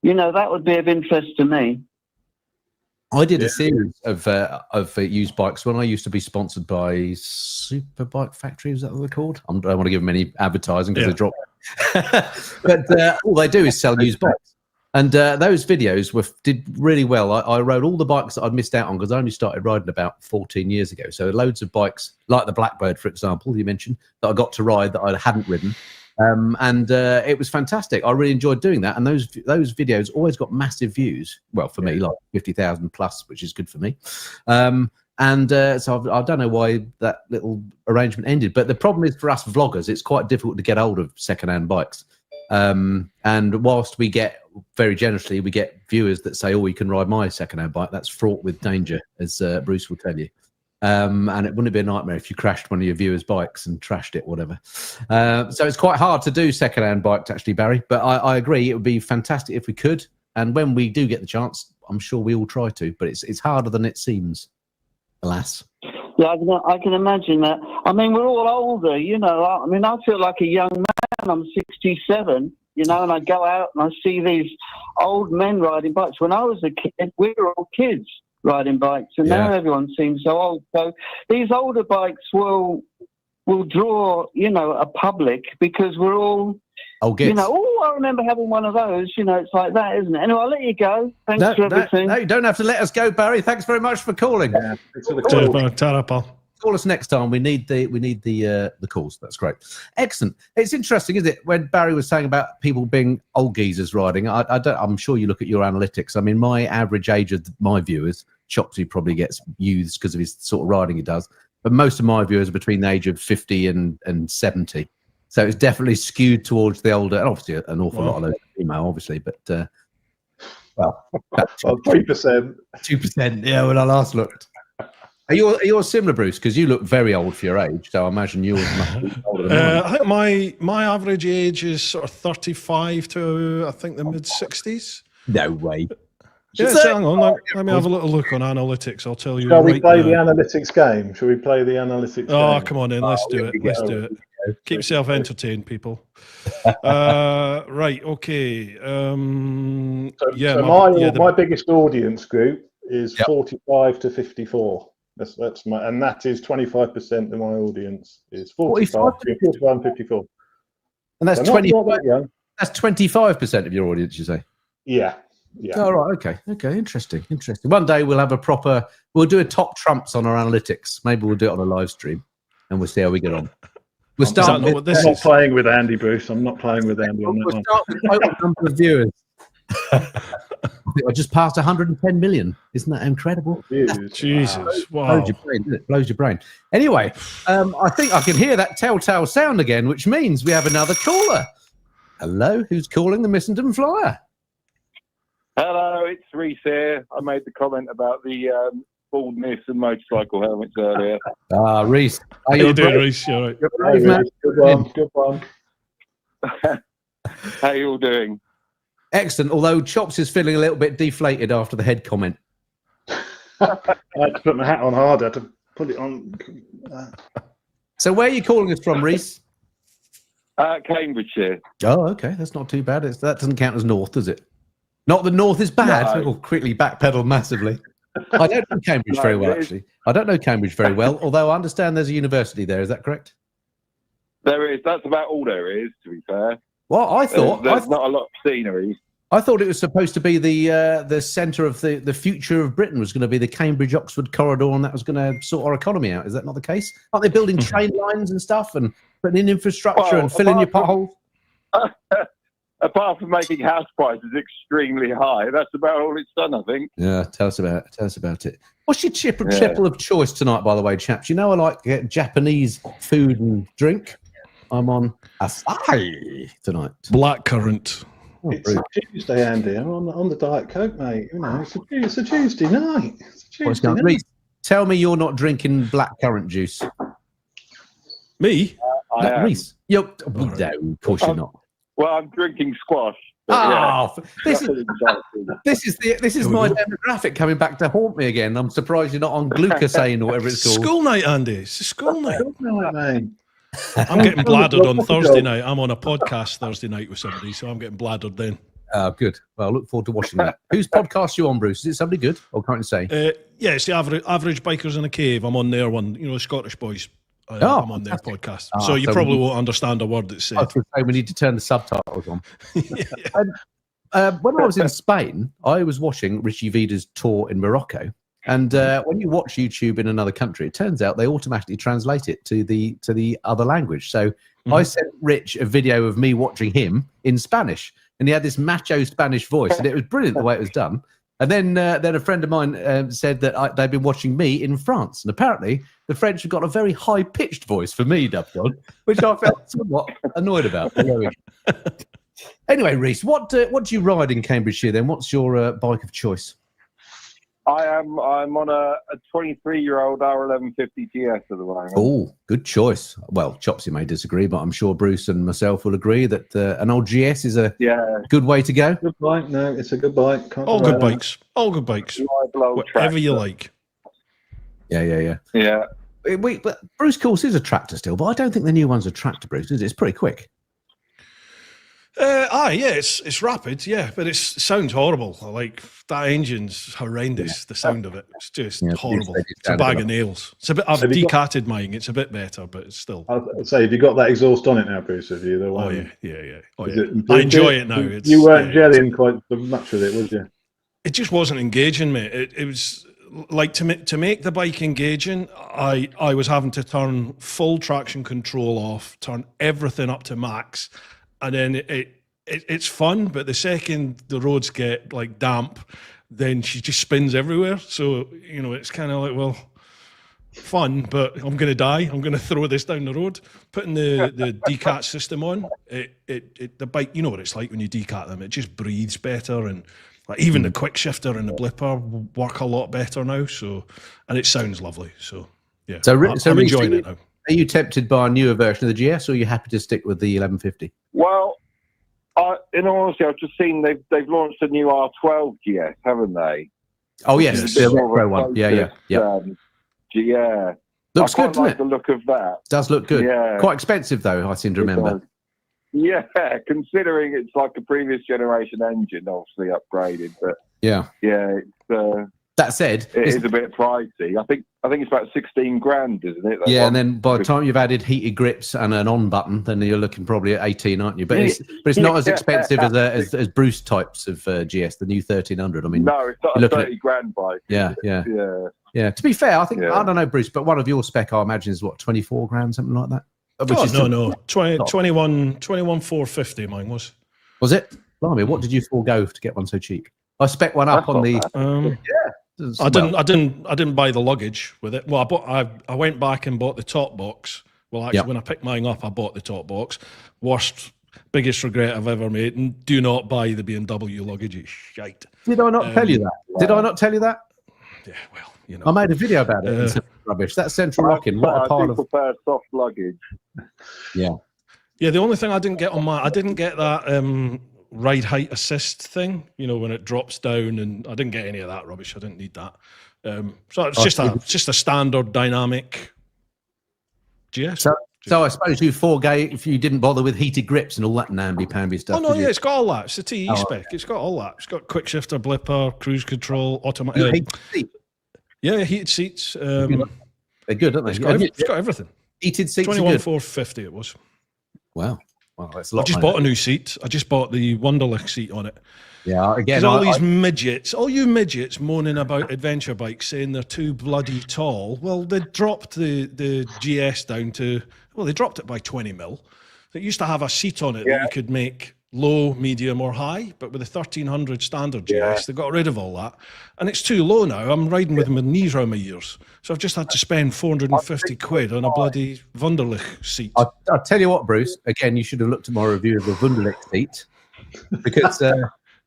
That would be of interest to me. I did a series of used bikes when I used to be sponsored by Superbike Factory. Is that what they're called? I don't want to give them any advertising because they drop. But all they do is sell used bikes. And those videos did really well. I rode all the bikes that I'd missed out on because I only started riding about 14 years ago. So loads of bikes, like the Blackbird, for example, you mentioned, that I got to ride that I hadn't ridden. And it was fantastic. I really enjoyed doing that, and those videos always got massive views. Well, for me, like 50,000 plus, which is good for me. So I don't know why that little arrangement ended, but the problem is for us vloggers, it's quite difficult to get hold of second-hand bikes. And whilst we get very generously, we get viewers that say, "Oh, you can ride my second-hand bike." That's fraught with danger, as Bruce will tell you. And it wouldn't be a nightmare if you crashed one of your viewers' bikes and trashed it, whatever. So it's quite hard to do second-hand bikes, actually, Barry. But I agree, it would be fantastic if we could. And when we do get the chance, I'm sure we all try to. But it's harder than it seems, alas. Yeah, I can imagine that. I mean, we're all older, you know. I mean, I feel like a young man. I'm 67, you know, and I go out and I see these old men riding bikes. When I was a kid, we were all kids riding bikes, and now everyone seems so old. So these older bikes will draw, you know, a public because we're all, you know, I remember having one of those. You know, it's like that, isn't it? Anyway, I'll let you go. Thanks for everything. No, you don't have to let us go, Barry. Thanks very much for calling. Yeah, thanks for the call. Ta-ra, pal. Call us next time. We need the calls. That's great. Excellent. It's interesting, isn't it? When Barry was saying about people being old geezers riding, I'm sure you look at your analytics. I mean, my average age of my viewers, Chopsy probably gets used because of his sort of riding he does, but most of my viewers are between the age of 50 and 70. So it's definitely skewed towards the older, and obviously an awful lot of those female, obviously, but well, 3%. 2%. Yeah, when I last looked. Are you similar, Bruce? Because you look very old for your age, so I imagine yours must be older than mine. I think my average age is sort of 35 to I think the mid 60s. No way. Yeah, so hang on. Let me have a little look on analytics. I'll tell you. Shall we play the analytics game? Shall we play the analytics game? Oh, come on in. Let's do it. Let's do it. Keep yourself entertained, people. Right. Okay. My biggest audience group is 45 to 54. That's my, and that is 25% of my audience is 45 to 54. And that's so 20. Not that young. That's 25% of your audience, you say? Yeah. Yeah. Oh, right. Okay. Interesting. One day we'll do a top trumps on our analytics. Maybe we'll do it on a live stream and we'll see how we get on. We'll start with, I'm not playing with Andy, Bruce. I'm not playing with Andy on that one. Start with total number of viewers. I just passed 110 million. Isn't that incredible? Jesus. Wow. Blows your brain. Anyway, I think I can hear that telltale sound again, which means we have another caller. Hello, who's calling the Missenden Flyer? Hello, it's Reese here. I made the comment about the baldness and motorcycle helmets earlier. Reese. How you doing, Reese? You're right. You're brave, man. Good one. How you all doing? Excellent, although Chops is feeling a little bit deflated after the head comment. I had to put my hat on harder to put it on. So where are you calling us from, Reese? Cambridgeshire. Oh, okay. That's not too bad. That doesn't count as north, does it? Not that north is bad. No. We'll quickly backpedal massively. I don't know Cambridge very well, actually. I don't know Cambridge very well, although I understand there's a university there. Is that correct? There is. That's about all there is, to be fair. Well, I thought... There's not a lot of scenery. I thought it was supposed to be the centre of the future of Britain was going to be the Cambridge-Oxford corridor, and that was going to sort our economy out. Is that not the case? Aren't they building train lines and stuff and putting in infrastructure and filling your potholes? Apart from making house prices extremely high, that's about all it's done, I think. Yeah, tell us about it. What's your chipple of choice tonight, by the way, chaps? You know I like Japanese food and drink. I'm on Asahi tonight. Blackcurrant. It's a Tuesday, Andy. I'm on the Diet Coke, mate. You know, it's a Tuesday night. Reese, tell me you're not drinking blackcurrant juice. Me? I am. Reese. No, of course you're not. Well, I'm drinking squash. This is my demographic coming back to haunt me again. I'm surprised you're not on glucosane or whatever it's called. School night, Andy. It's a school night. I'm getting bladdered on Thursday night. I'm on a podcast Thursday night with somebody, so I'm getting bladdered then. Good. Well, I look forward to watching that. Whose podcast are you on, Bruce? Is it somebody good? Or can't you say? Yeah, it's the average Bikers in a Cave. I'm on their one. You know, the Scottish boys. I'm on their podcast. So you probably won't understand a word that's said. I was going to say we need to turn the subtitles on. When I was in Spain, I was watching Richie Vida's tour in Morocco. And when you watch YouTube in another country, it turns out they automatically translate it to the other language. So I sent Rich a video of me watching him in Spanish, and he had this macho Spanish voice, and it was brilliant the way it was done. And then a friend of mine said that they'd been watching me in France, and apparently the French have got a very high-pitched voice for me, dubbed on, which I felt somewhat annoyed about. But there we go. Anyway, Reese, what do you ride in Cambridgeshire then? What's your bike of choice? I'm on a 23-year-old R1150 GS at the moment. Oh, good choice. Well, Chopsy may disagree, but I'm sure Bruce and myself will agree that an old GS is a good way to go. Good bike. No, it's a good bike. Can't All deny good that. bikes. All good bikes. Whatever Whatever you like. Yeah. But Bruce course is a tractor still, but I don't think the new one's a tractor, Bruce, is it? It's pretty quick. It's rapid, yeah, but it sounds horrible. Like that engine's horrendous. The sound of it, it's just horrible. It's a bag of nails. It's a bit. I've decatted mine. It's a bit better, but it's still. I'd say, have you got that exhaust on it now, Bruce? Have you? The one? Oh yeah. Oh yeah. I enjoy it now. You weren't gelling quite much with it, was you? It just wasn't engaging, mate. It was like to make the bike engaging. I was having to turn full traction control off, turn everything up to max. And then it's fun, but the second the roads get like damp, then she just spins everywhere. So, it's kind of like, well, fun, but I'm going to die. I'm going to throw this down the road. Putting the decat system on, the bike, you know what it's like when you decat them. It just breathes better, and like even the quick shifter and the blipper work a lot better now. So, and it sounds lovely. So, yeah, So I'm enjoying it now. Are you tempted by a newer version of the GS, or are you happy to stick with the 1150? Well, in all honesty, I've just seen they've launched a new R12 GS, haven't they? Oh yes, Which is the a bit more retro of a one. Yeah. Yeah. Looks I good, quite doesn't like it? the look of that. Does look good. Yeah. Quite expensive though, I seem to remember. Yeah, considering it's like a previous generation engine, obviously upgraded, but Yeah. it's That said, it is a bit pricey. I think it's about 16 grand, isn't it? yeah, and then by the time you've added heated grips and an on button, then you're looking probably at 18, aren't you? But it's not as expensive as Bruce types of GS, the new 1300. I mean, no, it's not a 30 grand bike. Yeah. To be fair, I think I don't know, Bruce, but one of your spec, I imagine, is what, 24 grand, something like that. No, 21 450 mine was. Was it? Blimey, what did you forego to get one so cheap? I spec one up on the. I didn't buy the luggage with it. Well, I went back and bought the top box. Well, actually, when I picked mine up, I bought the top box. Biggest regret I've ever made. And do not buy the BMW luggage. It's shite. Did I not tell you that? Did I not tell you that? Yeah, well, I made a video about it. It's rubbish. That central locking. What a part of. prefer soft luggage. Yeah. Yeah, the only thing I didn't get I didn't get that ride height assist thing, when it drops down, and I didn't get any of that rubbish. I didn't need that. So it's just a standard dynamic GS. So I suppose you forgave if you didn't bother with heated grips and all that namby-pamby stuff. Oh no, it's got all that. It's a TE spec. It's got all that. It's got quick shifter, blipper, cruise control, automatic. Yeah, heated seats. They're good, aren't they? It's got everything. Heated seats. 21,450 it was. Wow, that's a lot. I just bought a new seat. I just bought the Wunderlich seat on it. Yeah, again, all these midgets, all you midgets moaning about adventure bikes, saying they're too bloody tall. Well, they dropped the GS down to, they dropped it by 20 mil. It used to have a seat on it that you could make low, medium, or high, but with the 1300 standard GS, they got rid of all that. And it's too low now. I'm riding with my knees around my ears. So I've just had to spend 450 quid on a bloody Wunderlich seat. I'll tell you what, Bruce, again, you should have looked at my review of the Wunderlich seat, because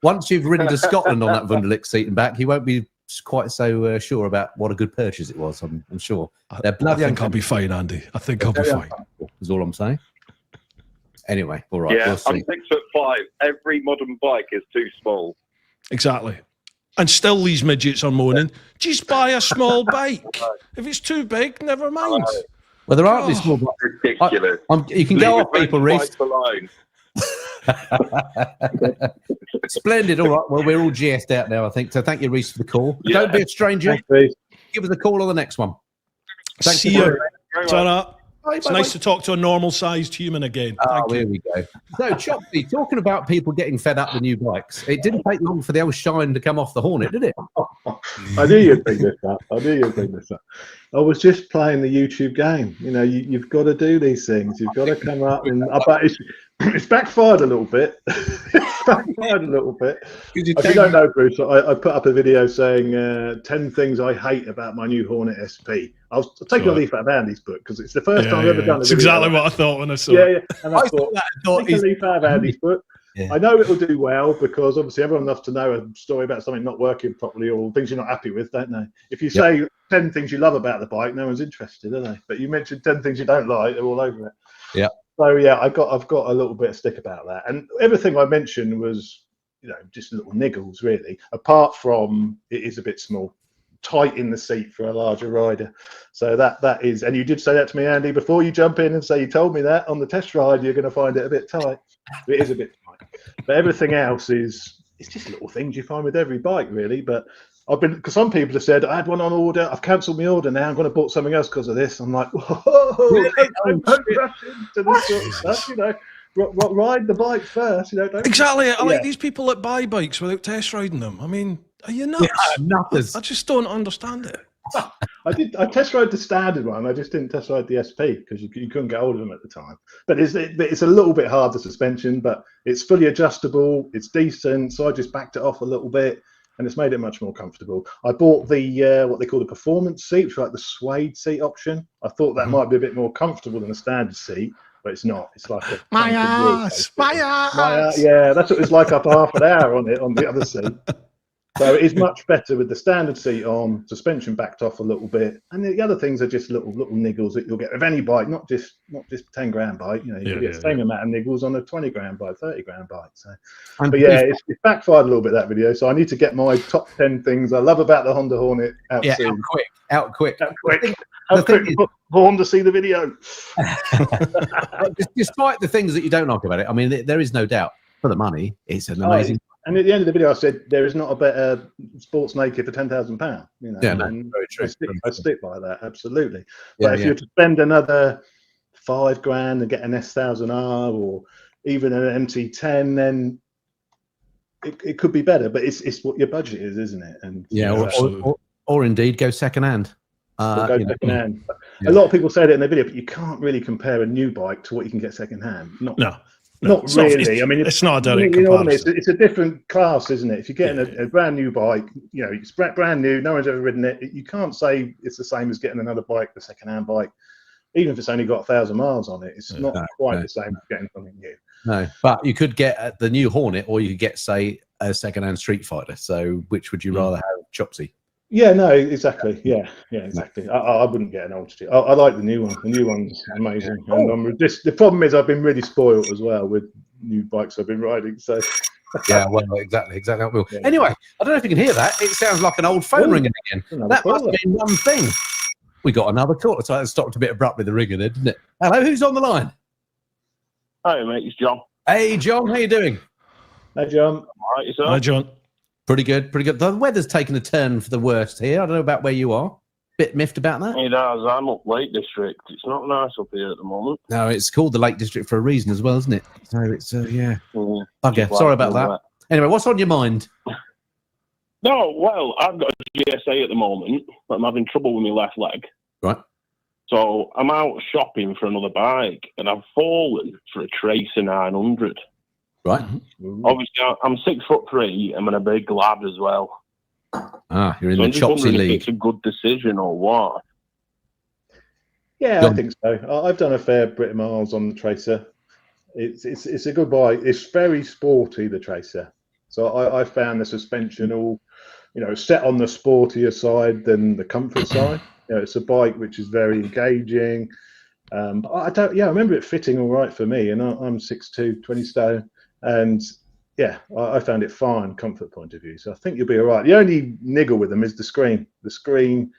once you've ridden to Scotland on that Wunderlich seat and back, you won't be quite so sure about what a good purchase it was, I'm sure. I think I'll be fine, Andy. I think I'll be fine. Is all I'm saying. Anyway, all right. Yeah, I'm 6'5". Every modern bike is too small. Exactly. And still these midgets are moaning, just buy a small bike. If it's too big, never mind. Well, there aren't these small bikes. Ridiculous. You can go off people, Reese. Splendid. All right. Well, we're all GS'd out now, I think. So thank you, Reese, for the call. Yeah. Don't be a stranger. Thanks, Give us a call on the next one. Thanks. See you. Turn up. It's Bye, nice to talk to a normal-sized human again. Here we go. So, Chopsy, talking about people getting fed up with new bikes, it didn't take long for the old shine to come off the Hornet, did it? I knew you'd bring this up. I was just playing the YouTube game. You've got to do these things. You've got to come up, and I bet it's backfired a little bit. If you don't know, Bruce, I put up a video saying 10 things I hate about my new Hornet SP. I'll take a leaf out of Andy's book because it's the first time I've ever done it. That's exactly what I thought when I saw it. Yeah, and I I thought, take a leaf out of Andy's book. I know it'll do well because obviously everyone loves to know a story about something not working properly or things you're not happy with, don't they? If you say 10 things you love about the bike, no one's interested, are they? But you mentioned 10 things you don't like, they're all over it. Yeah. So yeah, I've got a little bit of stick about that, and everything I mentioned was, you know, just little niggles really. Apart from it is a bit small, tight in the seat for a larger rider. So that is, and you did say that to me, Andy, before you jump in and say you told me that on the test ride you're going to find it a bit tight. It is a bit tight, but everything else it's just little things you find with every bike really. But because some people have said I had one on order, I've cancelled my order now, I'm going to book something else because of this. I'm like, whoa, Really? don't rush into this sort of stuff, you know. Ride the bike first, you know. Don't Exactly. I like these people that buy bikes without test riding them. I mean, are you nuts? Nutters. I just don't understand it. I test rode the standard one. I just didn't test ride the SP because you couldn't get hold of them at the time. But it's a little bit hard, the suspension, but it's fully adjustable. It's decent, so I just backed it off a little bit, and it's made it much more comfortable. I bought the what they call the performance seat, which is like the suede seat option. I thought that might be a bit more comfortable than a standard seat, but it's not. It's like a My ass. yeah, that's what it's like after half an hour on the other seat. So it is much better with the standard seat on, suspension backed off a little bit, and the other things are just little niggles that you'll get with any bike, not just £10,000 bike. You know, you get the same amount of niggles on a £20,000 bike, £30,000 bike. So, but yeah, it's backfired a little bit, that video. So I need to get my top 10 things I love about the Honda Hornet out soon. Out quick. For Horn to see the video. Despite the things that you don't like about it, I mean, there is no doubt for the money, it's an amazing. And at the end of the video, I said there is not a better sports naked for £10,000. You know, yeah, no, very true. I stick by that, absolutely. But if you were to spend another £5,000 and get an S1000R or even an MT10, then it could be better. But it's what your budget is, isn't it? And or indeed go second hand. A lot of people said it in the video, but you can't really compare a new bike to what you can get second hand. Not really. I mean, it's not a direct comparison. It's a different class, isn't it? If you're getting a brand new bike, you know, it's brand new, no one's ever ridden it. You can't say it's the same as getting another bike, the second-hand bike, even if it's only got 1,000 miles on it. It's not quite the same as getting something new. No, but you could get the new Hornet, or you could get, say, a second-hand Street Fighter. So, which would you rather have, Chopsy? Yeah, no, exactly. Yeah, exactly. I wouldn't get an old Street. I like the new one. The new one's amazing. And the problem is I've been really spoiled as well with new bikes I've been riding. So yeah, well, exactly. Will. Yeah. Anyway, I don't know if you can hear that. It sounds like an old phone ringing again. That must have been one thing. We got another call. So it stopped a bit abruptly, the ringing there, didn't it? Hello, who's on the line? Hi, mate. It's John. Hey, John. How you doing? Hey, John. All right, yourself? Hi, John. Pretty good. The weather's taken a turn for the worst here. I don't know about where you are. Bit miffed about that? It has. I'm up Lake District. It's not nice up here at the moment. No, it's called the Lake District for a reason as well, isn't it? So it's, Okay, sorry about that. Anyway, what's on your mind? No, well, I've got a GSA at the moment, but I'm having trouble with my left leg. Right. So I'm out shopping for another bike, and I've fallen for a Tracer 900. Right. Obviously, I'm 6'3". I'm a big lad as well. You're in the Chopsy League. If it's a good decision or what? Yeah, I think so. I've done a fair bit of miles on the Tracer. It's a good bike. It's very sporty, the Tracer. So I found the suspension all, set on the sportier side than the comfort side. It's a bike which is very engaging. I remember it fitting all right for me, and I'm 6'2", 20 stone. And yeah, I found it fine, comfort point of view. So I think you'll be all right. The only niggle with them is the screen. The screen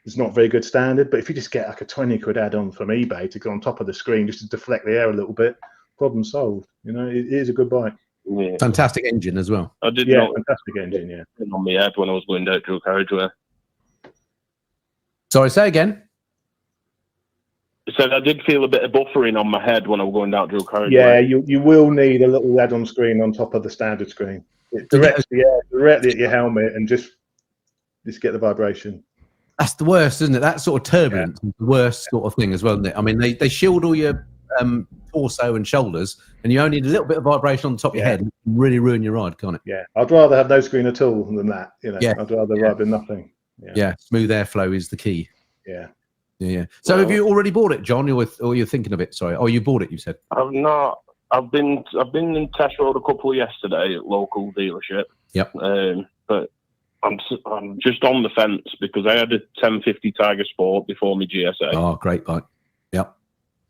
is not very good standard, but if you just get like a 20 quid add-on from eBay to go on top of the screen just to deflect the air a little bit, problem solved. It is a good bike. Yeah. Fantastic engine as well. I did fantastic engine, yeah. On my head when I was going down through carriageway. Sorry, say again. So I did feel a bit of buffering on my head when I was going down through carriageway. Yeah, you will need a little add-on screen on top of the standard screen. It directs the air directly at your helmet and just get the vibration. That's the worst, isn't it? That sort of turbulence is the worst sort of thing as well, isn't it? I mean, they shield all your torso and shoulders, and you only need a little bit of vibration on the top of your head and really ruin your ride, can't it? Yeah, I'd rather have no screen at all than that. I'd rather ride with nothing. Yeah, smooth airflow is the key. Yeah. So have you already bought it, John, or you're thinking of it? Sorry. Oh, you bought it, you said. I've not I've been in test road a couple yesterday at local dealership. Yep. But I'm just on the fence because I had a 1050 Tiger Sport before my GSA. Oh, great bike. Yep.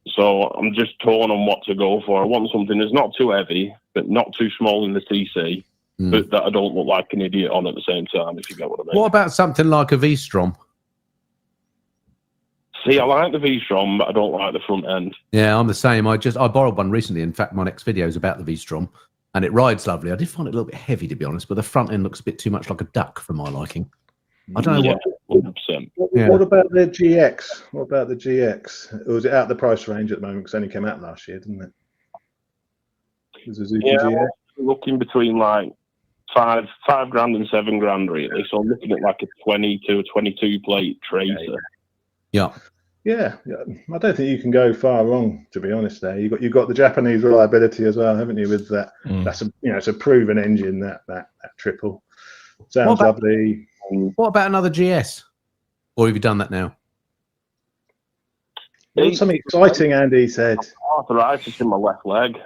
So I'm just torn on what to go for. I want something that's not too heavy, but not too small in the TC, but that I don't look like an idiot on at the same time, if you get what I mean. What about something like a V-Strom? See, I like the V-Strom, but I don't like the front end. Yeah, I'm the same. I borrowed one recently. In fact, my next video is about the V-Strom, and it rides lovely. I did find it a little bit heavy, to be honest, but the front end looks a bit too much like a duck for my liking. I don't know what. 100%. What about the GX? What about the GX? Or was it out the price range at the moment? Because it only came out last year, didn't it? It was a Zuki GX. Looking between like $5 grand and $7 grand, really. So I'm looking at like a 20 to a 22 plate Tracer. Yeah. Yeah, I don't think you can go far wrong, to be honest. There, you've got the Japanese reliability as well, haven't you? With that, that's it's a proven engine. That triple sounds lovely. What about another GS? Or have you done that now? Something exciting, Andy said. Arthritis in my left leg.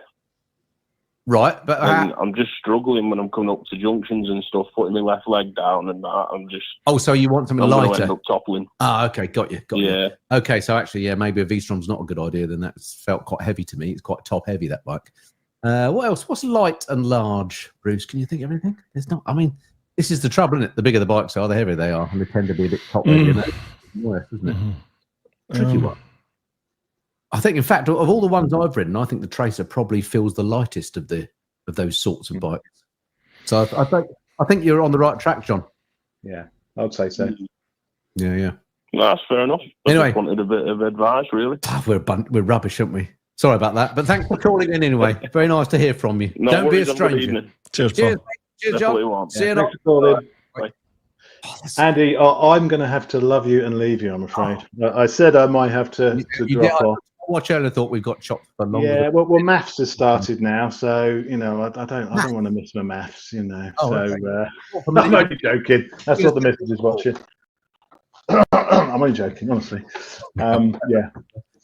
Right, but I'm just struggling when I'm coming up to junctions and stuff, putting my left leg down and that. I'm just. Oh, so you want something I'm lighter? gonna end up toppling. Ah, okay, got you. Yeah. Okay, so actually, yeah, maybe a V-Strom's not a good idea. Then that's felt quite heavy to me. It's quite top heavy, that bike. What else? What's light and large, Bruce? Can you think of anything? There's not. I mean, this is the trouble, isn't it? The bigger the bikes are, the heavier they are, and they tend to be a bit top heavy. And that's worse, isn't it? Tricky one. I think, in fact, of all the ones I've ridden, I think the Tracer probably feels the lightest of those sorts of bikes. So I think you're on the right track, John. Yeah, I would say so. Yeah. No, that's fair enough. I Anyway, just wanted a bit of advice, really. We're rubbish, aren't we? Sorry about that, but thanks for calling in anyway. Very nice to hear from you. No Don't worries, be a stranger. Cheers, Cheers, Tom. Cheers, John. See you Thanks next. for calling. Andy, I'm going to have to love you and leave you, I'm afraid. I said I might have to drop off. Watch out! I thought we've got chopped for longer. Yeah, well, maths has started now, so I don't want to miss my maths, Oh, I'm only joking. That's what the message is watching. I'm only joking, honestly. Yeah,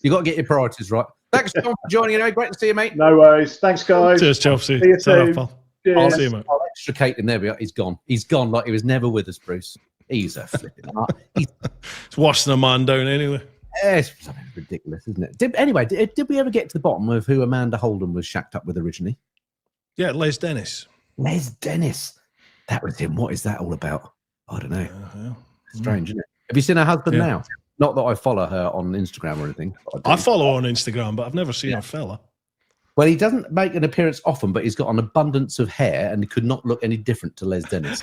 you got to get your priorities right. Thanks, John, for joining in. Great to see you, mate. No worries. Thanks, guys. Cheers, Chopsy. See you soon. I'll see you, mate. I'll extricate him. There we are. He's gone. He's gone like he was never with us, Bruce. He's a flipping. It's worse than a man down anyway. It's ridiculous, isn't it? Did we ever get to the bottom of who Amanda Holden was shacked up with originally? Yeah, Les Dennis. Les Dennis. That was him. What is that all about? I don't know. Strange, isn't it? Have you seen her husband now? Not that I follow her on Instagram or anything. I follow her on Instagram, but I've never seen her fella. Well, he doesn't make an appearance often, but he's got an abundance of hair and he could not look any different to Les Dennis.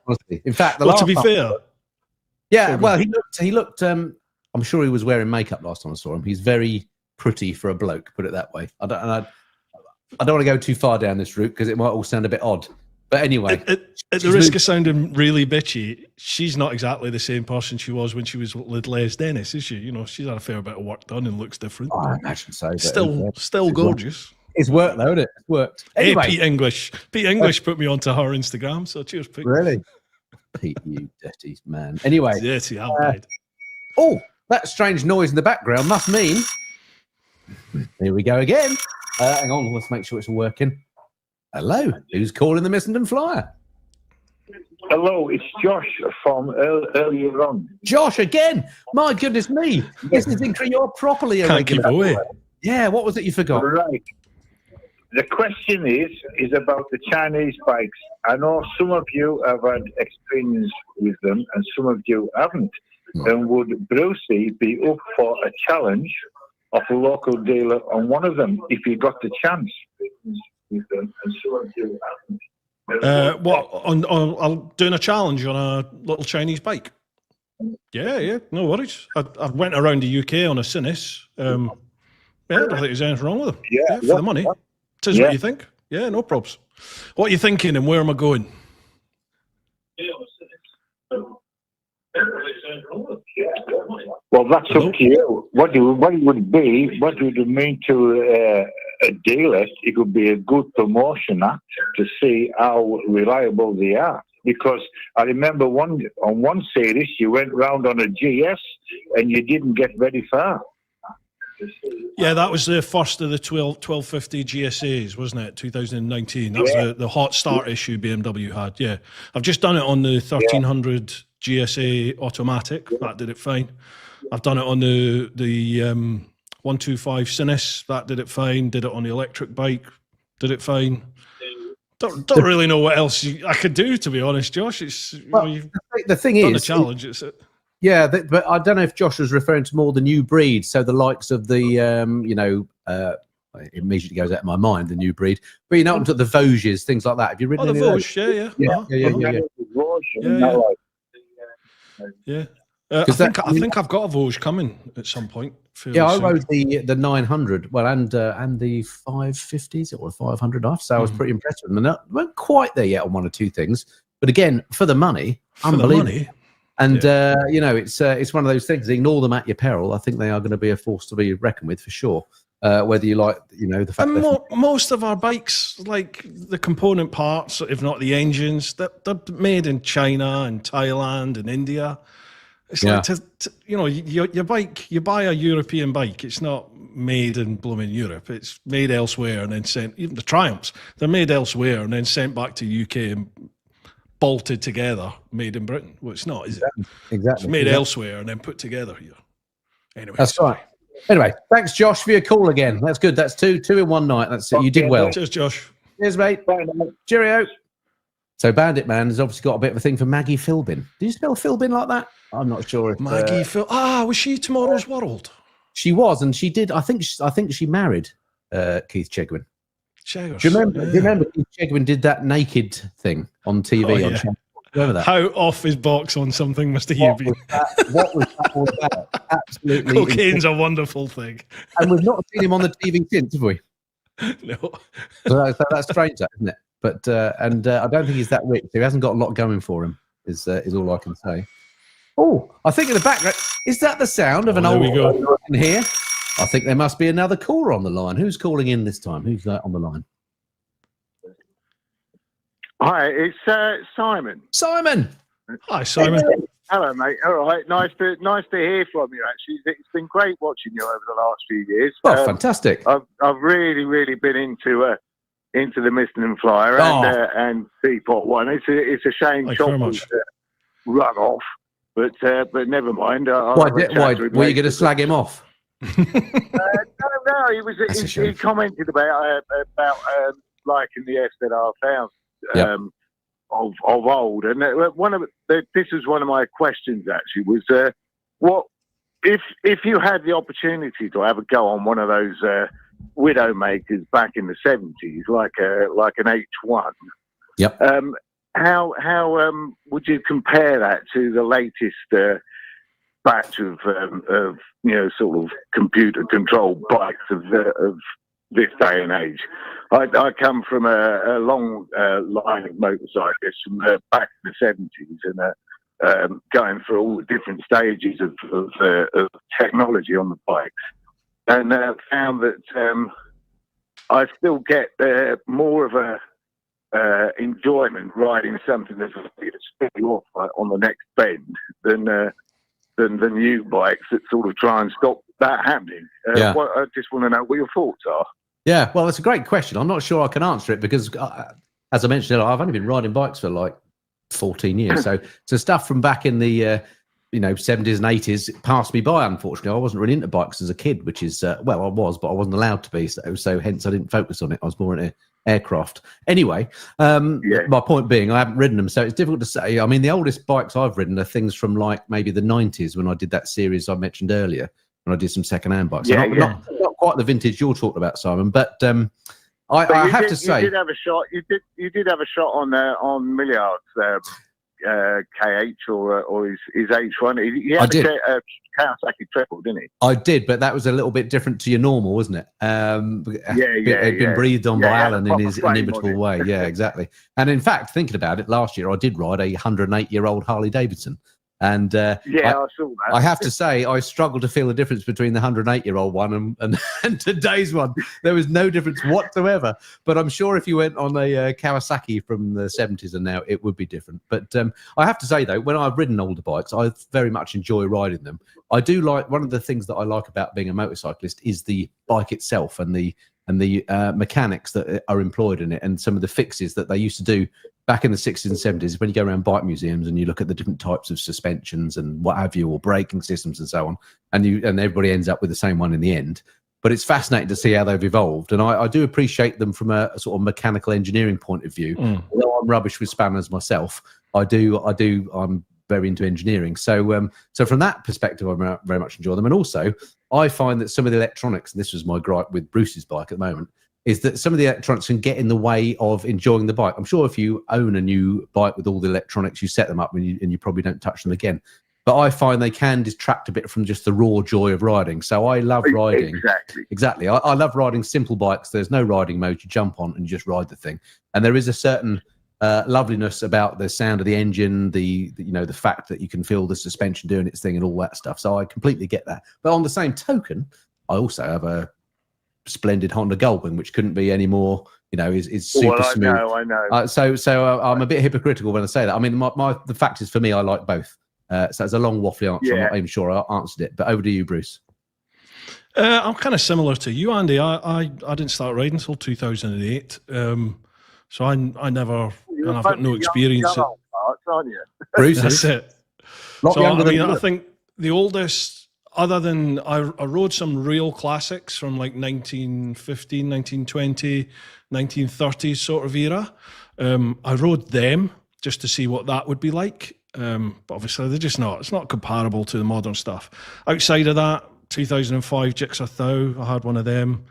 Honestly. In fact, to be fair. Yeah, well, he looked I'm sure he was wearing makeup last time I saw him. He's very pretty for a bloke, put it that way. I don't want to go too far down this route because it might all sound a bit odd. But anyway, at the risk of sounding really bitchy, she's not exactly the same person she was when she was with Les Dennis, is she? She's had a fair bit of work done and looks different. I imagine so. Still gorgeous. It's worked, though, isn't it? It's worked. Anyway. Hey, Pete English put me onto her Instagram, so cheers, Pete. Really? Pete, you dirty man. Anyway. Dirty, I'll oh, that strange noise in the background must mean... Here we go again. Hang on, let's make sure it's working. Hello, who's calling the Missenden Flyer? Hello, it's Josh from earlier on. Josh, again? My goodness me. This is you're properly a Can't keep away. Yeah, what was it you forgot? Right. The question is about the Chinese bikes. I know some of you have had experience with them and some of you haven't. And would Brucey be up for a challenge of a local dealer on one of them if you got the chance? With them and some of you haven't. I'm doing a challenge on a little Chinese bike. Yeah, no worries. I went around the UK on a Sinus. I don't think there's anything wrong with them. Yeah, for the money. It is what you think. Yeah, no probs. What are you thinking and where am I going? Well, that's up to you. What it would mean to a dealer? It would be a good promotion act to see how reliable they are. Because I remember on one series you went round on a GS and you didn't get very far. Yeah, that was the first of the 1250 GSAs, wasn't it? 2019. That was the hot start issue BMW had. Yeah, I've just done it on the 1300 GSA automatic. That did it fine. I've done it on the 125 Sinus. That did it fine. Did it on the electric bike. Did it fine. Don't really know what else I could do, to be honest, Josh. It's the thing done is, the challenge. It's it. Yeah, but I don't know if Josh was referring to more the new breed, so the likes of the it immediately goes out of my mind, the new breed. But up to the Vosges, things like that. Have you ridden the Vosges? Yeah. I think I've got a Vosges coming at some point. Yeah, I rode the 900, well, and the 550s or 500 off, so I was pretty impressed with them. And I weren't quite there yet on one or two things, but again, for the money, unbelievable. And it's one of those things. Ignore them at your peril. I think they are going to be a force to be reckoned with for sure. Whether you like, the fact that most of our bikes, like the component parts, if not the engines, they're made in China and Thailand and India. It's like your bike. You buy a European bike. It's not made in blooming Europe. It's made elsewhere and then sent. Even the Triumphs, they're made elsewhere and then sent back to UK and bolted together, made in Britain. Well, it's not, is it? Exactly. It's made elsewhere and then put together here. Anyway, that's right. Anyway, thanks, Josh, for your call again. That's good. That's two in one night. That's it. You did well. Cheers, Josh. Cheers, mate. Bye, mate. Cheerio. So Bandit Man has obviously got a bit of a thing for Maggie Philbin. Do you spell Philbin like that? I'm not sure. If, Maggie was she Tomorrow's World? She was, and she did. I think she married Keith Chegwin. Do you remember? Do you remember Keith Chegwin did that naked thing on TV? On channel? Remember that? How off his box on something must he have been? What was that all about? Absolutely. Cocaine's a wonderful thing. And we've not seen him on the TV since, have we? No. So that's strange, isn't it? But I don't think he's that rich. So he hasn't got a lot going for him. Is all I can say. Oh, I think in the background, is that the sound of an old in here? I think there must be another caller on the line. Who's calling in this time? Who's on the line? Hi, it's Simon. Simon. Hi, Simon. Hello, mate. All right, nice to hear from you. Actually, it's been great watching you over the last few years. Oh, fantastic! I've really been into the Michelin Flyer and Teapot One. It's a shame Chopsy run off, but never mind. Why were you going to slag him off? No. He commented about liking the SLR 1000 of old, and this was one of my questions. Actually, was what if you had the opportunity to have a go on one of those widow makers back in the 70s, like an H1? Yep. How would you compare that to the latest batch of sort of computer controlled bikes of this day and age? I come from a long line of motorcyclists from back in the 70s, and going through all the different stages of technology on the bikes, and found that I still get more of a enjoyment riding something that's going to spin you off on the next bend than the new bikes that sort of try and stop that happening. I just want to know what your thoughts are. Yeah, well, it's a great question. I'm not sure I can answer it because, as I mentioned, I've only been riding bikes for like 14 years. So stuff from back in the 70s and 80s passed me by. Unfortunately, I wasn't really into bikes as a kid, which is I was, but I wasn't allowed to be. So hence I didn't focus on it. I was more into aircraft. Anyway, my point being, I haven't ridden them, so it's difficult to say. I mean, the oldest bikes I've ridden are things from like maybe the 90s when I did that series I mentioned earlier. When I did some second-hand bikes, not quite the vintage you're talking about, Simon. But I have to say, you did have a shot. You did have a shot on Milliard's KH or his H1. He had a Kawasaki triple, didn't he? I did, but that was a little bit different to your normal, wasn't it? It had been breathed on by Alan in his inimitable way. Yeah, exactly. And in fact, thinking about it, last year I did ride a 108-year-old Harley Davidson. And I saw that. I have to say, I struggle to feel the difference between the 108-year-old one and today's one. There was no difference whatsoever. But I'm sure if you went on a Kawasaki from the 70s and now, it would be different. But I have to say, though, when I've ridden older bikes, I very much enjoy riding them. I do like, one of the things that I like about being a motorcyclist is the bike itself and the mechanics that are employed in it, and some of the fixes that they used to do back in the 60s and 70s. When you go around bike museums and you look at the different types of suspensions and what have you, or braking systems and so on, and everybody ends up with the same one in the end. But it's fascinating to see how they've evolved, and I do appreciate them from a sort of mechanical engineering point of view. Although I'm rubbish with spanners myself, I'm very into engineering. So from that perspective, I very much enjoy them. And also, I find that some of the electronics, and this was my gripe with Bruce's bike at the moment, is that some of the electronics can get in the way of enjoying the bike. I'm sure if you own a new bike with all the electronics, you set them up and you probably don't touch them again. But I find they can distract a bit from just the raw joy of riding. So I love riding. Exactly. I love riding simple bikes. There's no riding mode. You jump on and you just ride the thing. And there is a certain loveliness about the sound of the engine, the fact that you can feel the suspension doing its thing and all that stuff. So I completely get that. But on the same token, I also have a splendid Honda Goldwing, which couldn't be any more, is super smooth. I know. So I'm a bit hypocritical when I say that. I mean, the fact is, for me, I like both. So it's a long waffly answer. I'm not even sure I answered it. But over to you, Bruce. I'm kind of similar to you, Andy. I didn't start riding until 2008. So I've got no experience. Aren't you? Bruce, that's it. So I think the oldest, other than I rode some real classics from like 1915, 1920, 1930s sort of era. I rode them just to see what that would be like. But obviously it's not comparable to the modern stuff. Outside of that, 2005 Gixxer Thau, I had one of them.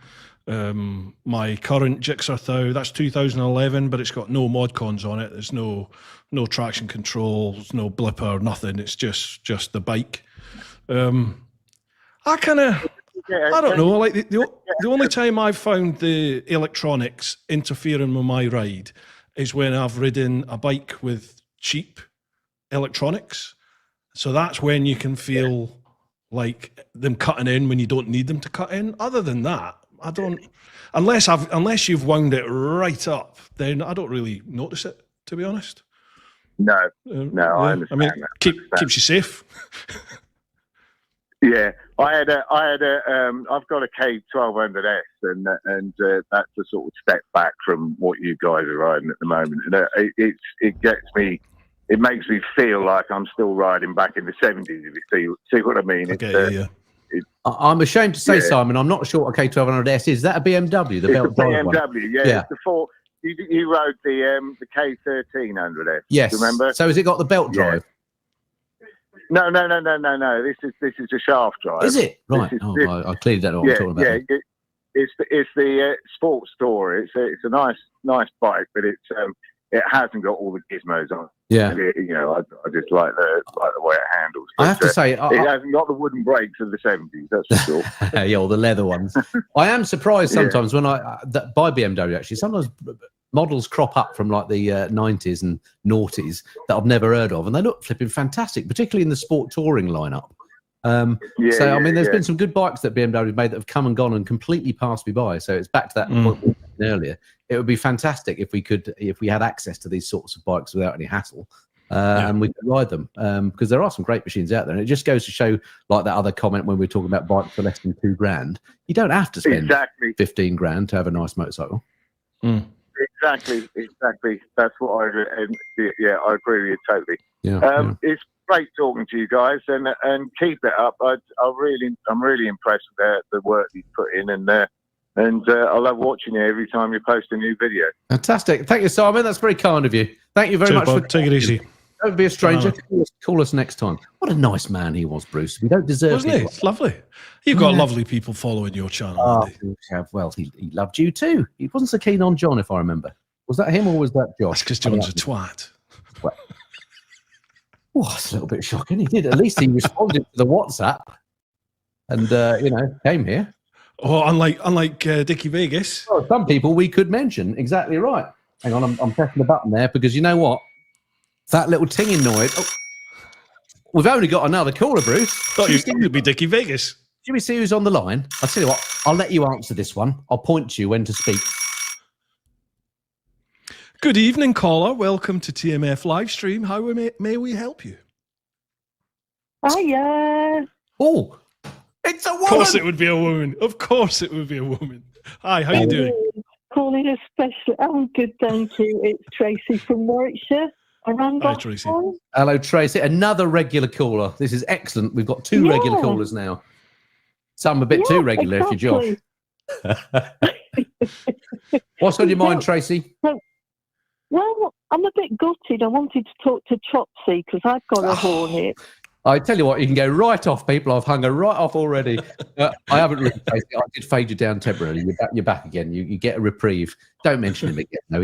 My current Gixxer Thau, that's 2011, but it's got no mod cons on it. There's no traction control, there's no blipper, nothing. It's just the bike. I don't know. Like the only time I've found the electronics interfering with my ride is when I've ridden a bike with cheap electronics. So that's when you can feel like them cutting in when you don't need them to cut in. Other than that, I don't. Unless you've wound it right up, then I don't really notice it, to be honest. No, I understand. I mean, that. Keeps you safe. Yeah, I've got a K1200S, and that's a sort of step back from what you guys are riding at the moment. It makes me feel like I'm still riding back in the 70s. If you see what I mean? Okay, I'm ashamed to say, Simon, I'm not sure what a K1200S is. That a BMW? The belt drive one? Yeah. It's the four. You rode the K1300S. Yes. Remember? So has it got the belt drive? No. This is a shaft drive. Is it? Right. I clearly don't know what I'm talking about. Yeah. It's the sports store. It's a nice bike, but it hasn't got all the gizmos on. Yeah. I just like the way it handles. But, I have to say, it hasn't got the wooden brakes of the 70s. That's for sure. Yeah, or the leather ones. I am surprised sometimes when I buy BMW. Actually, sometimes models crop up from like the 90s and noughties that I've never heard of, and they look flipping fantastic, particularly in the sport touring lineup. I mean, there's been some good bikes that BMW made that have come and gone and completely passed me by. So it's back to that point we mentioned earlier. It would be fantastic if we had access to these sorts of bikes without any hassle, and we could ride them, because there are some great machines out there. And it just goes to show, like that other comment when we're talking about bikes for less than $2,000, you don't have to spend 15 grand to have a nice motorcycle. Exactly. That's what I agree with you totally. It's great talking to you guys, and keep it up. I'm really impressed with the work you've put in, and I love watching you every time you post a new video. Fantastic. Thank you, Simon. That's very kind of you. Thank you very much. Take it easy. Don't be a stranger. Call us next time. What a nice man he was, Bruce. We don't deserve Wasn't he? It's lovely. You've got lovely people following your channel. Well, he loved you too. He wasn't so keen on John, if I remember. Was that him or was that Josh? That's because John's a twat. Oh, it's a little bit shocking. He did. At least he responded to the WhatsApp and, came here. Oh, unlike Dickie Vegas. Well, some people we could mention. Exactly right. Hang on, I'm pressing the button there because you know what? That little tinging noise. we've only got another caller, Bruce. Thought you'd be Dickie Vegas. Should we see who's on the line? I'll tell you what, I'll let you answer this one. I'll point to you when to speak. Good evening, caller. Welcome to TMF Livestream. How may we help you? Hiya. Oh, it's a woman. Of course it would be a woman. Of course it would be a woman. Hi, how you doing? Calling especially. I'm good, thank you. It's Tracy from Warwickshire. Hi, Tracy. Hello, Tracy. Another regular caller. This is excellent. We've got two regular callers now. Some a bit too regular if you're Josh. What's on your mind, Tracy? Well, I'm a bit gutted. I wanted to talk to Chopsy because I've got a Hornet. I tell you what, you can go right off, people. I've hung her right off already. I haven't really faced it. I did fade you down temporarily. You're back again. You get a reprieve. Don't mention him again. No,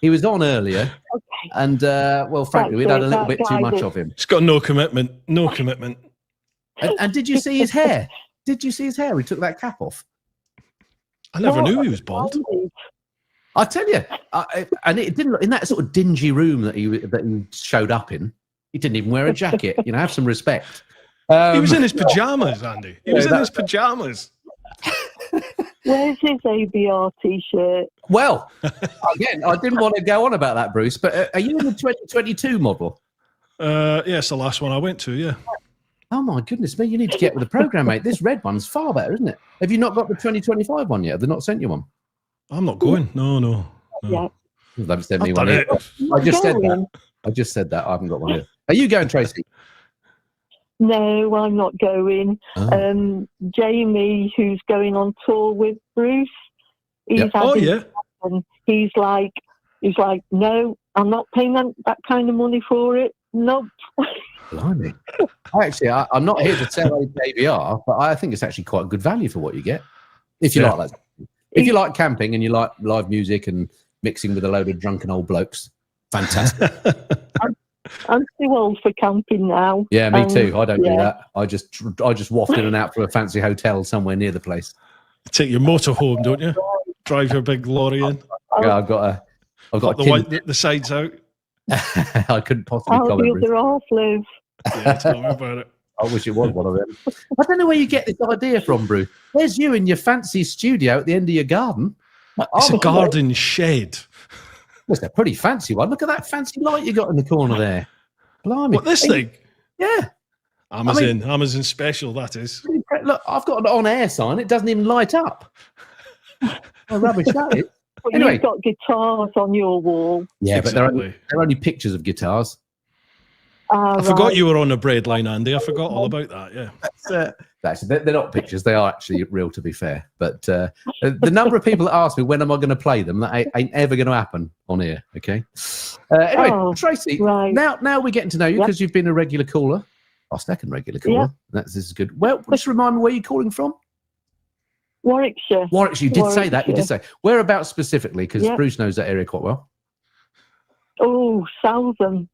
he was on earlier. Okay. And, well, frankly, we'd had a little bit too much of him. He's got no commitment. No commitment. And did you see his hair? Did you see his hair? He took that cap off. I never knew he was bald. I tell you, and it didn't in that sort of dingy room that he showed up in. He didn't even wear a jacket. You know, have some respect. He was in his pajamas, Andy. He was in his pajamas. Where's his ABR T-shirt? Well, again, I didn't want to go on about that, Bruce. But are you in the 2022 model? Yes, the last one I went to. Yeah. Oh my goodness me! You need to get with the program, mate. This red one's far better, isn't it? Have you not got the 2025 one yet? They've not sent you one. I'm not going. No. Yeah. They haven't sent me one yet. I just said that. I haven't got one yet. Are you going, Tracy? No, I'm not going. Oh. Jamie, who's going on tour with Bruce, he's like, no, I'm not paying that kind of money for it. Nope. Blimey. Actually, I'm not here to sell ABR, but I think it's actually quite good value for what you get. If you like that. If you like camping and you like live music and mixing with a load of drunken old blokes, fantastic. I'm too old for camping now. Yeah, me too. I don't do that. I just waft in and out for a fancy hotel somewhere near the place. Take your motor home, don't you? Drive your big lorry in. Yeah, I've got the sides out. I couldn't possibly comment. How the other half live? Yeah, tell me about it. I wish it was one of them. I don't know where you get this idea from, Bruce. There's you in your fancy studio at the end of your garden. It's a garden shed. Well, it's a pretty fancy one. Look at that fancy light you got in the corner there. Blimey. What, this thing? Yeah. Amazon special, that is. Look, I've got an on-air sign. It doesn't even light up. How rubbish that is. Well, anyway, you've got guitars on your wall. Yeah, exactly. But they're only pictures of guitars. I forgot you were on a bread line, Andy. I forgot all about that. Yeah, they're not pictures; they are actually real, to be fair. But the number of people that ask me when am I going to play them, that ain't ever going to happen on here. Okay. Anyway, Tracy. Right. Now we're getting to know you because you've been a regular caller, our second regular caller. Yeah. This is good. Well, just remind me where you're calling from. Warwickshire. Warwickshire. You did say that. You did say whereabouts specifically, because Bruce knows that area quite well. Oh, Southam.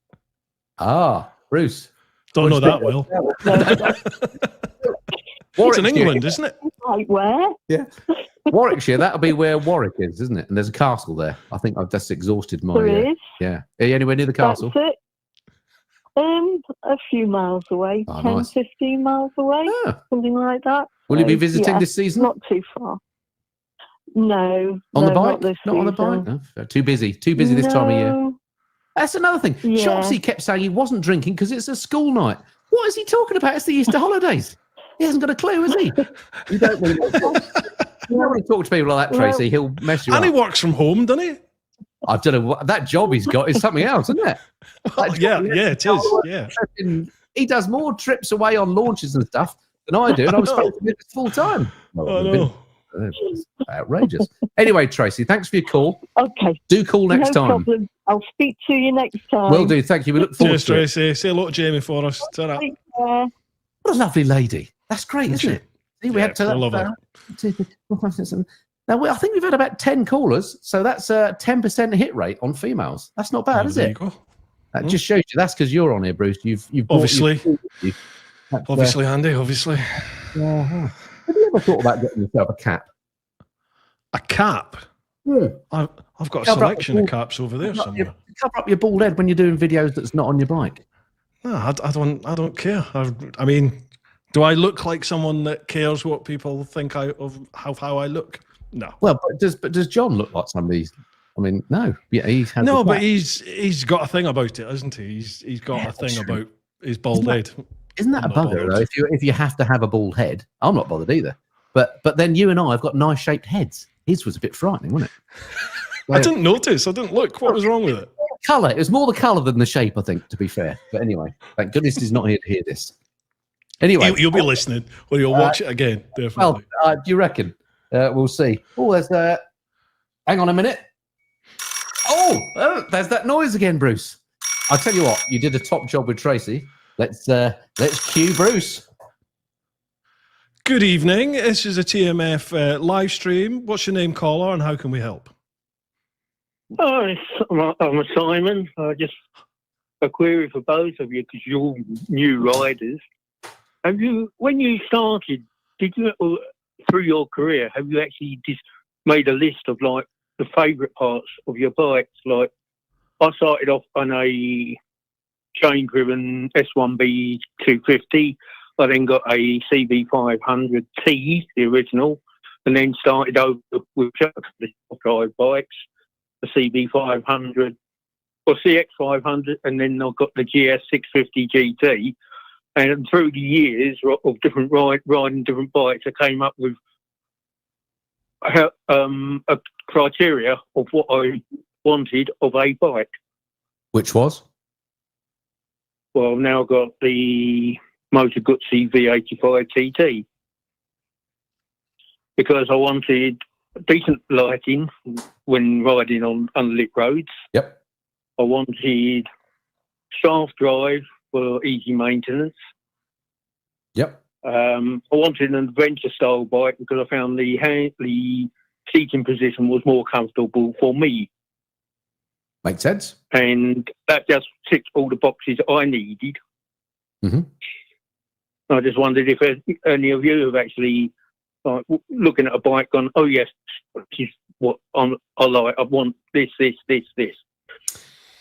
Ah, Bruce. Don't know that well. It's in England, isn't it? Like where? Yeah. Warwickshire, that'll be where Warwick is, isn't it? And there's a castle there. I think I've just exhausted my... There is? Yeah. Are you anywhere near the castle? That's it. A few miles away. 10, 15 miles away. Something like that. Will you be visiting this season? Not too far. No. On the bike? Not on the bike? No. Too busy. Too busy this time of year. That's another thing. Yeah. Chopsy kept saying he wasn't drinking because it's a school night. What is he talking about? It's the Easter holidays. He hasn't got a clue, has he? You don't really want to talk to people like that, Tracy. He'll mess you up. And he works from home, doesn't he? I don't know what that job he's got is something else, isn't it? It is. Yeah. He does more trips away on launches and stuff than I do, and I was supposed to be full time. It's outrageous. Anyway, Tracy, thanks for your call. Okay. Do call next time. No problem. I'll speak to you next time. Will do. Thank you. We look forward to it. Tracy. Say hello to Jamie for us. Ta-ra. What a lovely lady. That's great, isn't it? See, we had to. I love her. Now, I think we've had about 10 callers, so that's a 10% hit rate on females. That's not bad, is it? That just shows you. That's because you're on here, Bruce. You've obviously, Andy. Obviously. Have you ever thought about getting yourself a cap? A cap? Yeah. I've got a selection of caps over there somewhere. Cover up your bald head when you're doing videos that's not on your bike. No, I don't care. I mean, do I look like someone that cares what people think of how I look? No. Well, but does John look like somebody? I mean, no. Yeah, he has. No, but he's got a thing about it, hasn't he? He's got a thing about his bald head. Isn't that a bugger though? If you have to have a bald head, I'm not bothered either. But then you and I have got nice shaped heads. His was a bit frightening, wasn't it? I didn't notice. I didn't look. What was wrong with it? Colour. It was more the colour than the shape, I think, to be fair. But anyway, thank goodness he's not here to hear this. Anyway, you'll be listening, or you'll watch it again. Definitely. Well, do you reckon? We'll see. Oh, there's hang on a minute. Oh, there's that noise again, Bruce. I'll tell you what, you did a top job with Tracy. Let's cue Bruce. Good evening. This is a TMF live stream. What's your name, caller, and how can we help? Oh, I'm Simon. Just a query for both of you because you're new riders. When you started, did you through your career have you actually just made a list of like the favourite parts of your bikes? Like I started off on a chain-driven S1B 250. I then got a CB500T, the original, and then started over with the drive bikes, the CB500 or CX500, and then I got the GS650 GT. And through the years of different riding different bikes, I came up with a criteria of what I wanted of a bike. Which was? Well, now I've got the Motor Guzzi V85 TT because I wanted decent lighting when riding on unlit roads. Yep. I wanted shaft drive for easy maintenance. Yep. I wanted an adventure style bike because I found the seating position was more comfortable for me. Makes sense. And that just ticked all the boxes I needed. Mm-hmm. I just wondered if any of you have actually looking at a bike gone, oh yes, this is what I like. I want this.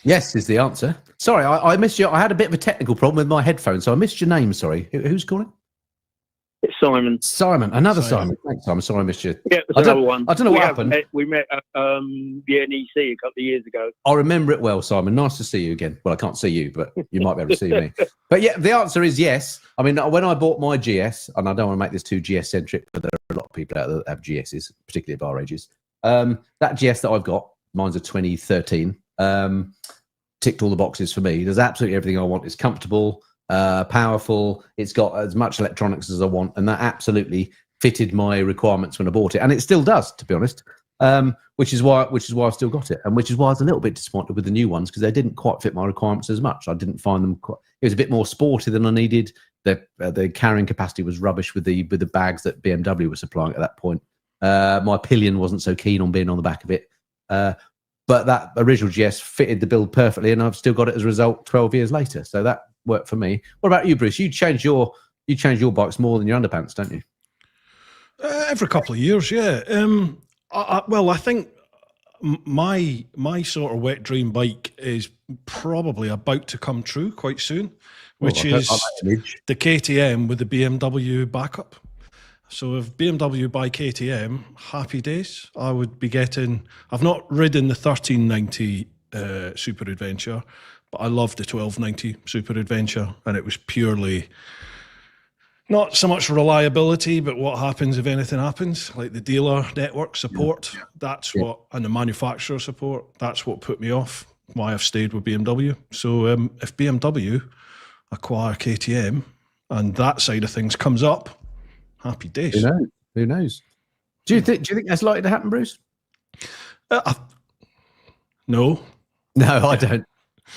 Yes is the answer. Sorry, I missed you. I had a bit of a technical problem with my headphones, so I missed your name. Sorry. Who's calling? It's Simon. Simon. Another Simon. Thanks, Simon. Sorry I missed you. Yeah, it's another one. I don't know what happened. We met at the NEC a couple of years ago. I remember it well, Simon. Nice to see you again. Well, I can't see you, but you might be able to see me. But yeah, the answer is yes. I mean, when I bought my GS, and I don't want to make this too GS-centric, but there are a lot of people out there that have GSs, particularly of our ages. That GS that I've got, mine's a 2013, ticked all the boxes for me. There's absolutely everything I want. It's comfortable, powerful. It's got as much electronics as I want, and that absolutely fitted my requirements when I bought it, and it still does, to be honest. Which is why I've still got it, and which is why I was a little bit disappointed with the new ones because they didn't quite fit my requirements as much. I didn't find them quite. It was a bit more sporty than I needed. The carrying capacity was rubbish with the bags that BMW was supplying at that point. My pillion wasn't so keen on being on the back of it. But that original GS fitted the build perfectly, and I've still got it as a result 12 years later. So that worked for me. What about you, Bruce? You change your bikes more than your underpants, don't you? Every couple of years, yeah. Well, I think my sort of wet dream bike is probably about to come true quite soon, which is the KTM with the BMW backup. So if BMW buy KTM, happy days. I would be getting. I've not ridden the 1390 Super Adventure, but I loved the 1290 Super Adventure, and it was purely not so much reliability, but what happens if anything happens, like the dealer network support. That's what, and the manufacturer support. That's what put me off. Why I've stayed with BMW. So if BMW acquire KTM and that side of things comes up, happy days. Who knows? Do you think that's likely to happen, Bruce? No, I don't.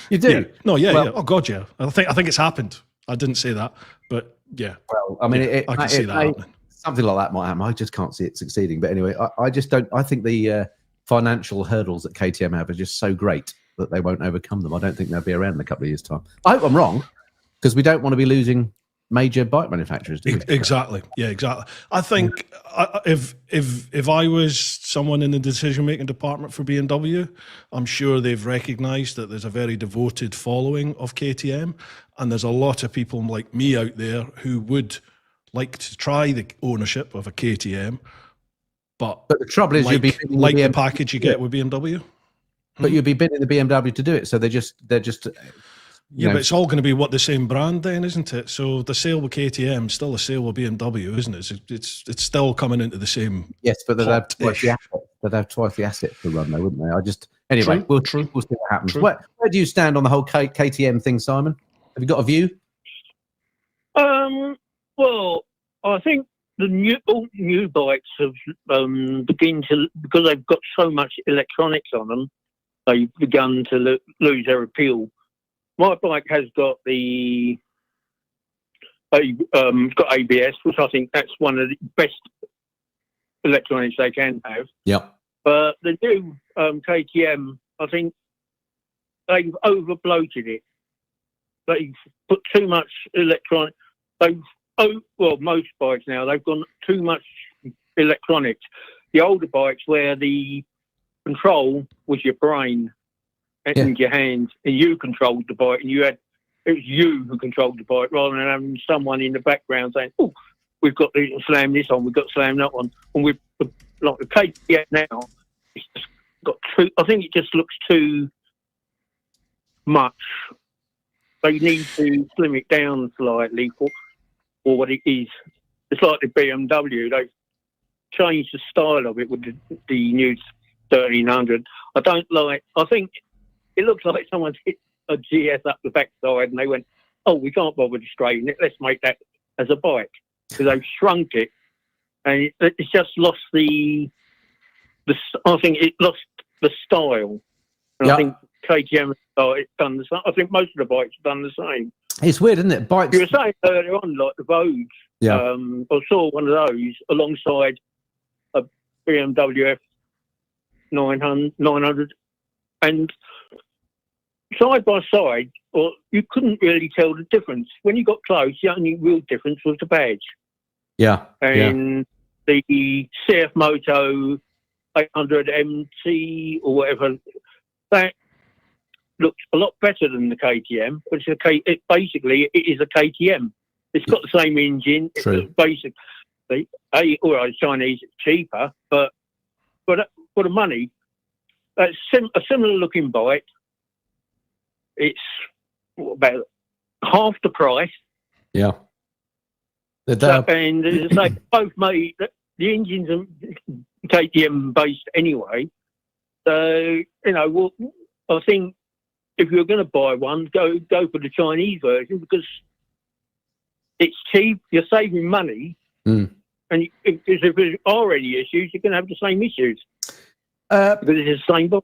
You do? Yeah. No, yeah, yeah. Oh God, yeah. I think it's happened. I didn't say that, but yeah. Well, I mean, I can see that happening. Something like that might happen. I just can't see it succeeding. But anyway, I just don't. I think the financial hurdles that KTM have are just so great that they won't overcome them. I don't think they'll be around in a couple of years' time. I hope I'm wrong, because we don't want to be losing major bike manufacturers, do we? Exactly. Yeah, exactly. I think if I was someone in the decision-making department for BMW, I'm sure they've recognised that there's a very devoted following of KTM, and there's a lot of people like me out there who would like to try the ownership of a KTM, but the trouble is, you'd be like the package you get with BMW. But you'd be bidding the BMW to do it, so they're just yeah, but it's all going to be the same brand then, isn't it? So the sale with KTM is still a sale with BMW, isn't it? It's still coming into the same. Yes, but they'd have twice the assets to run, though, wouldn't they? Anyway, we'll see what happens. Where do you stand on the whole KTM thing, Simon? Have you got a view? Well, I think all new bikes have begin to, because they've got so much electronics on them, they've begun to lose their appeal. My bike has got got ABS, which I think that's one of the best electronics they can have. Yeah. But the new KTM, I think they've overbloated it. They've put too much electronic. Most bikes now, they've gone too much electronics. The older bikes where the control was your brain and your hands, and you controlled the bike, and it was you who controlled the bike rather than having someone in the background saying, "Oh, we've got to slam this on, we've got to slam that on." And with like the KTM now, it's just got too. I think it just looks too much. They need to slim it down slightly for what it is. It's like the BMW. They've changed the style of it with the new 1300. I think it looks like someone's hit a GS up the backside and they went, "Oh, we can't bother to straighten it. Let's make that as a bike." So they've shrunk it, and it's just lost I think it lost the style. And I think KTM it's done the same. I think most of the bikes have done the same. It's weird, isn't it? Bikes. You were saying earlier on, like the Vogue. Yeah. I saw one of those alongside a BMW F900, and side by side, you couldn't really tell the difference. When you got close, the only real difference was the badge. Yeah. And the CF Moto 800 MT or whatever, that looks a lot better than the KTM. But basically, it is a KTM. It's got the same engine. True. Basically, Chinese, it's cheaper, but for the money, it's a similar looking bike. It's about half the price. Yeah. And as I say, both made, the engines are KTM based anyway. So, I think if you're going to buy one, go for the Chinese version because it's cheap, you're saving money, and if there are any issues, you're going to have the same issues because it's the same bike.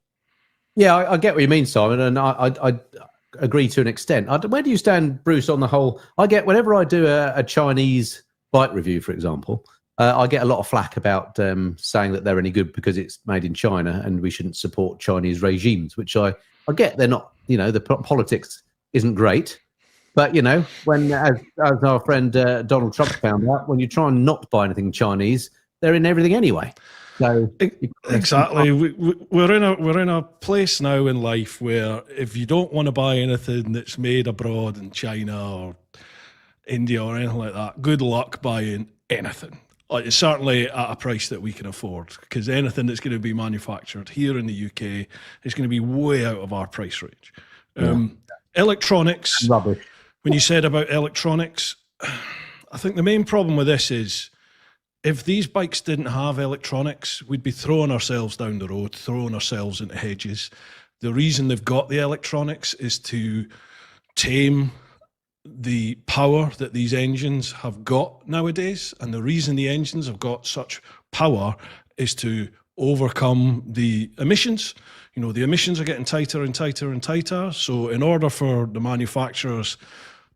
Yeah, I get what you mean, Simon, and I agree to an extent. Where do you stand, Bruce, on the whole? I get, whenever I do a Chinese bike review, for example, I get a lot of flack about saying that they're any good because it's made in China and we shouldn't support Chinese regimes, which I get. They're not, the politics isn't great. But, when, as our friend Donald Trump found out, when you try and not buy anything Chinese, they're in everything anyway. So exactly, we're in a place now in life where if you don't want to buy anything that's made abroad in China or India or anything like that, good luck buying anything. It's certainly at a price that we can afford, because anything that's going to be manufactured here in the UK is going to be way out of our price range. Electronics, rubbish. When you said about electronics, I think the main problem with this is, if these bikes didn't have electronics, we'd be throwing ourselves down the road, throwing ourselves into hedges. The reason they've got the electronics is to tame the power that these engines have got nowadays. And the reason the engines have got such power is to overcome the emissions. The emissions are getting tighter and tighter and tighter. So in order for the manufacturers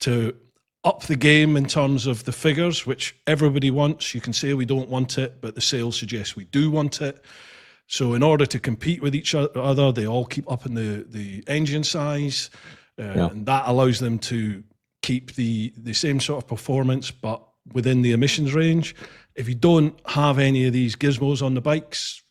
to up the game in terms of the figures, which everybody wants. You can say we don't want it, but the sales suggest we do want it. So in order to compete with each other, they all keep upping the engine size, and that allows them to keep the same sort of performance, but within the emissions range. If you don't have any of these gizmos on the bikes,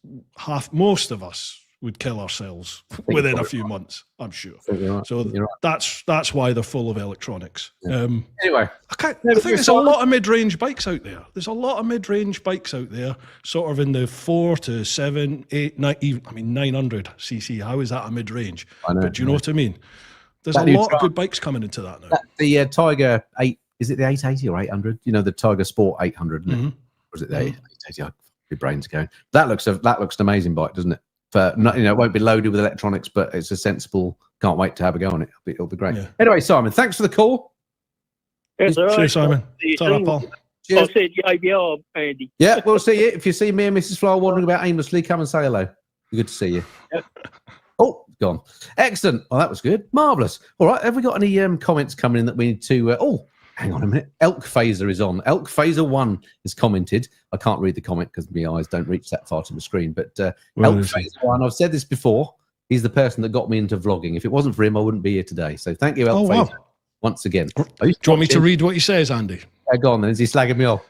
most of us would kill ourselves within a few months, I'm sure. Right. So that's why they're full of electronics. Yeah. Anyway, I think there's a lot of mid-range bikes out there. There's a lot of mid-range bikes out there, sort of in the 4 to 7, 8, 9, even, 900 cc. How is that a mid-range? But do you know what I mean? There's a lot of good bikes coming into that now. The Tiger 8, is it the 880 or 800? You know, the Tiger Sport 800, isn't it? Or is it the 880? Your brain's going. That looks an amazing bike, doesn't it? It won't be loaded with electronics, but it's a sensible. Can't wait to have a go on it. It'll be great. Yeah. Anyway, Simon, thanks for the call. Yes, all right. Cheers, Simon. Paul. I'll see you at ABR, Andy. Yeah, we'll see you. If you see me and Mrs. Fly wandering about aimlessly, come and say hello. Good to see you. Yep. Oh, gone. Excellent. Well, that was good. Marvellous. All right, have we got any comments coming in that we need to... hang on a minute. Elk Phaser is on. Elk Phaser 1 has commented. I can't read the comment because my eyes don't reach that far to the screen. But Elk Phaser 1, I've said this before, he's the person that got me into vlogging. If it wasn't for him, I wouldn't be here today. So thank you, Elk Phaser, once again. Do you want me to read what he says, Andy? Go on then. Is he slagging me off?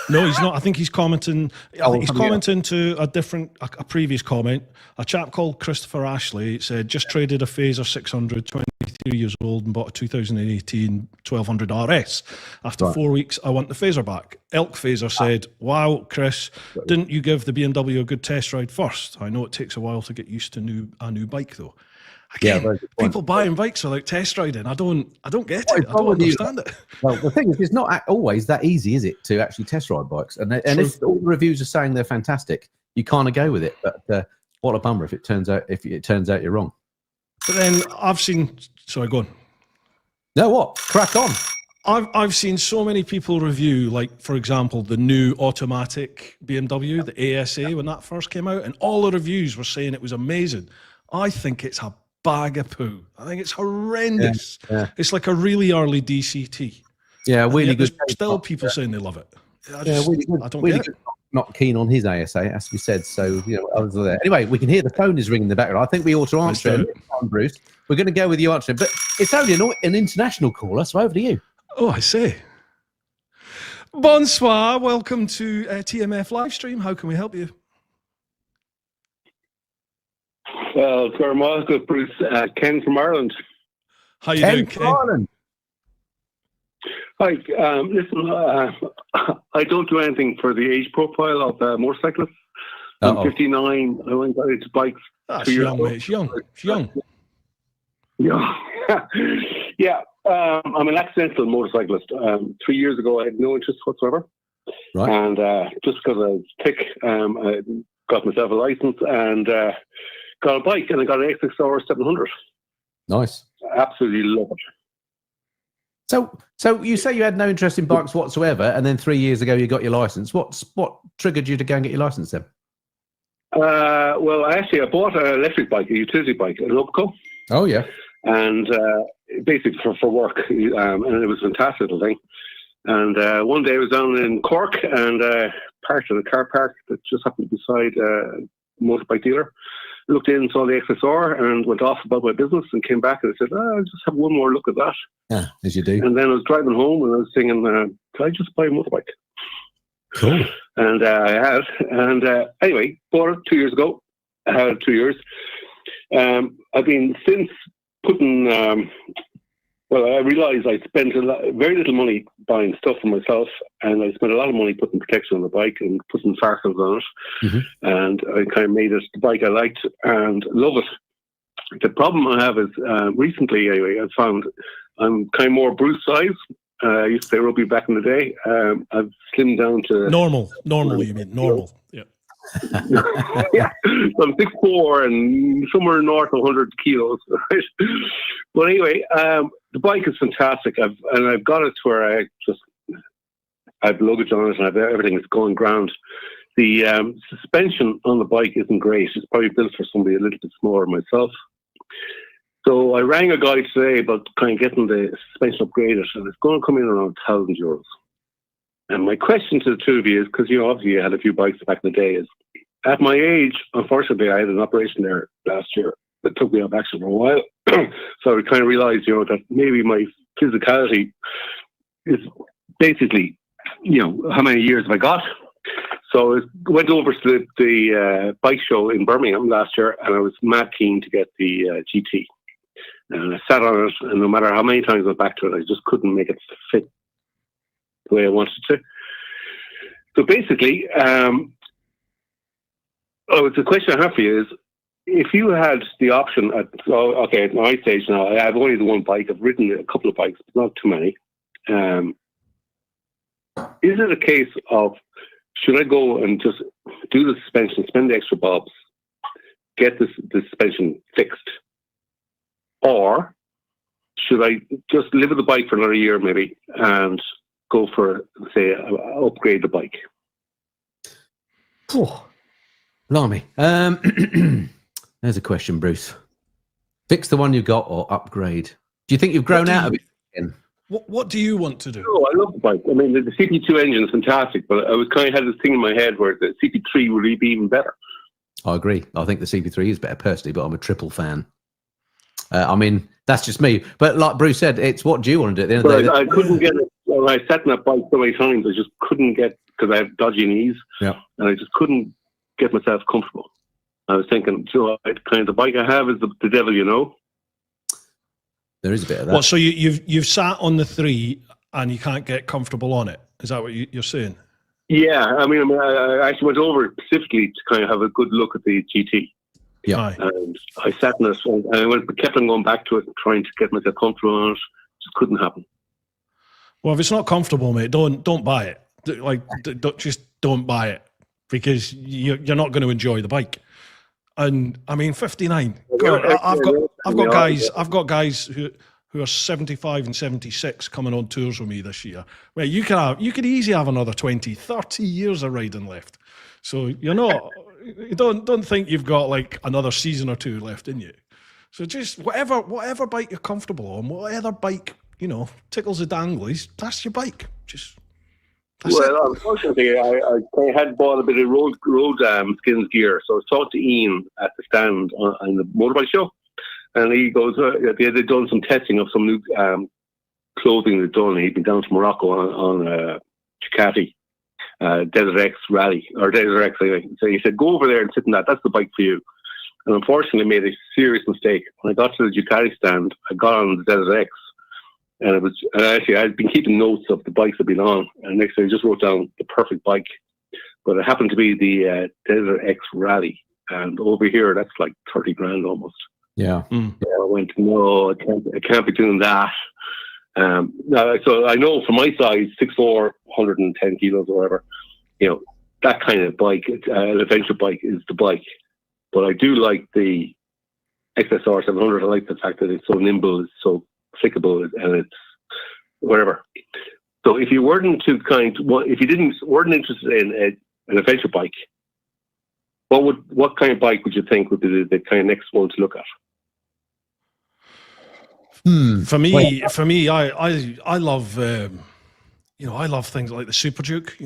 No, he's not. I think he's commenting. I think he's commenting to a previous comment. A chap called Christopher Ashley said, just traded a Phaser 600, 23 years old, and bought a 2018 1200 RS. After 4 weeks, I want the Phaser back. Elk Phaser said, wow, Chris, didn't you give the BMW a good test ride first? I know it takes a while to get used to a new bike, though. Again, people buying bikes without test riding. I don't get it. I don't understand it. Well, the thing is, it's not always that easy, is it, to actually test ride bikes? And if all the reviews are saying they're fantastic, you kind of go with it. But what a bummer if it turns out you're wrong. But then I've seen. Sorry, go on. No, what? Crack on. I've seen so many people review, like, for example, the new automatic BMW, the ASA, when that first came out, and all the reviews were saying it was amazing. I think it's a bag of poo. I think it's horrendous. Yeah. It's like a really early DCT. Yeah, really good. Still people saying they love it. I don't get it. Not keen on his ASA, it has to be said. So, others are there. Anyway, we can hear the phone is ringing in the background. I think we ought to answer it. Bruce, we're going to go with you answering, but it's only an international caller, so over to you. Oh, I see. Bonsoir. Welcome to TMF Livestream. How can we help you? Good, Bruce. Ken from Ireland. How you doing, Ken? Ireland. Hi. Listen, I don't do anything for the age profile of motorcyclists. I'm 59. I went out into bikes. That's young, mate. It's young. It's young. Yeah. Yeah. I'm an accidental motorcyclist. 3 years ago, I had no interest whatsoever. Right. And just because I was thick, I got myself a license and got a bike, and I got an XXR 700. Nice. Absolutely love it. So you say you had no interest in bikes whatsoever, and then 3 years ago you got your license. What triggered you to go and get your license then? Well, actually, I bought an electric bike, a utility bike, an Upco. Oh yeah. And basically for work, and it was a fantastic little thing. And one day I was down in Cork and parked in a car park that just happened to be beside a motorbike dealer. Looked in, saw the XSR, and went off about my business, and came back and I said, I'll just have one more look at that. Yeah, as you do. And then I was driving home and I was thinking, can I just buy a motorbike? Cool. And I had. And anyway, bought it 2 years ago. I had it 2 years. I've been since putting, I realised I spent very little money buying stuff for myself, and I spent a lot of money putting protection on the bike and putting Farkles on it. Mm-hmm. And I kind of made it the bike I liked and love it. The problem I have is recently, anyway, I found I'm kind of more Bruce size. I used to say rugby back in the day. I've slimmed down to normal. You mean normal? Yeah. Yeah, so I'm 6'4" and somewhere north of 100 kilos. Right? But anyway, the bike is fantastic. I've got it to where I have luggage on it and everything is going grand. The suspension on the bike isn't great. It's probably built for somebody a little bit smaller than myself. So I rang a guy today about kind of getting the suspension upgraded, and it's going to come in around €1,000. And my question to the two of you is, because obviously you had a few bikes back in the day, is at my age, unfortunately, I had an operation there last year. that took me off action for a while. So I kind of realised, that maybe my physicality is basically, how many years have I got? So I went over to the bike show in Birmingham last year, and I was mad keen to get the GT. And I sat on it, and no matter how many times I went back to it, I just couldn't make it fit the way I wanted to. So basically, the question I have for you is, if you had the option at my stage now, I have only the one bike. I've ridden a couple of bikes, but not too many. Is it a case of, should I go and just do the suspension, spend the extra bobs, get the suspension fixed? Or should I just live with the bike for another year maybe and go for, say, upgrade the bike? Oh, blimey. There's a question, Bruce. Fix the one you got or upgrade? Do you think you've grown out of it again? What do you want to do? Oh, I love the bike. I mean, the CP2 engine is fantastic, but I was kind of had this thing in my head where the CP3 would be even better. I agree. I think the CP3 is better personally, but I'm a triple fan. I mean, that's just me. But like Bruce said, it's what do you want to do at the end of the day? I couldn't get it. Well, I sat in that bike so many times, I just couldn't get, because I have dodgy knees, and I just couldn't get myself comfortable. I was thinking, the bike I have is the devil, There is a bit of that. Well, so you've sat on the 3 and you can't get comfortable on it. Is that what you're saying? Yeah, I mean, I actually went over specifically to kind of have a good look at the GT. Yeah. And I sat in it, and I kept on going back to it and trying to get myself comfortable on it. Just couldn't happen. Well, if it's not comfortable, mate, don't buy it. Just don't buy it, because you're not going to enjoy the bike. And I mean, 59. God, I've got guys who are 75 and 76 coming on tours with me this year. Well, you could easily have another 20, 30 years of riding left. So you don't think you've got like another season or two left in you. So just whatever bike you're comfortable on, whatever bike tickles the danglies, that's your bike. Unfortunately, I had bought a bit of road skins gear, so I was talking to Ian at the stand on the motorbike show, and he goes, they'd done some testing of some new clothing they'd done. He'd been down to Morocco on Ducati Desert X rally, or Desert X anyway. So he said, go over there and sit in that. That's the bike for you. And unfortunately, I made a serious mistake. When I got to the Ducati stand, I got on the Desert X. And I'd been keeping notes of the bikes I'd been on, and next thing I just wrote down the perfect bike. But it happened to be the Desert X Rally, and over here that's like 30 grand almost. Yeah. I went, no, I can't be doing that. So I know for my size, 6'4", 110 kilos or whatever, that kind of bike, an adventure bike is the bike. But I do like the XSR 700. I like the fact that it's so nimble, it's so flickable, and it's whatever. So if you weren't weren't interested in an adventure bike, what kind of bike would you think would be the kind of next one to look at? For me, I love I love things like the Super Duke.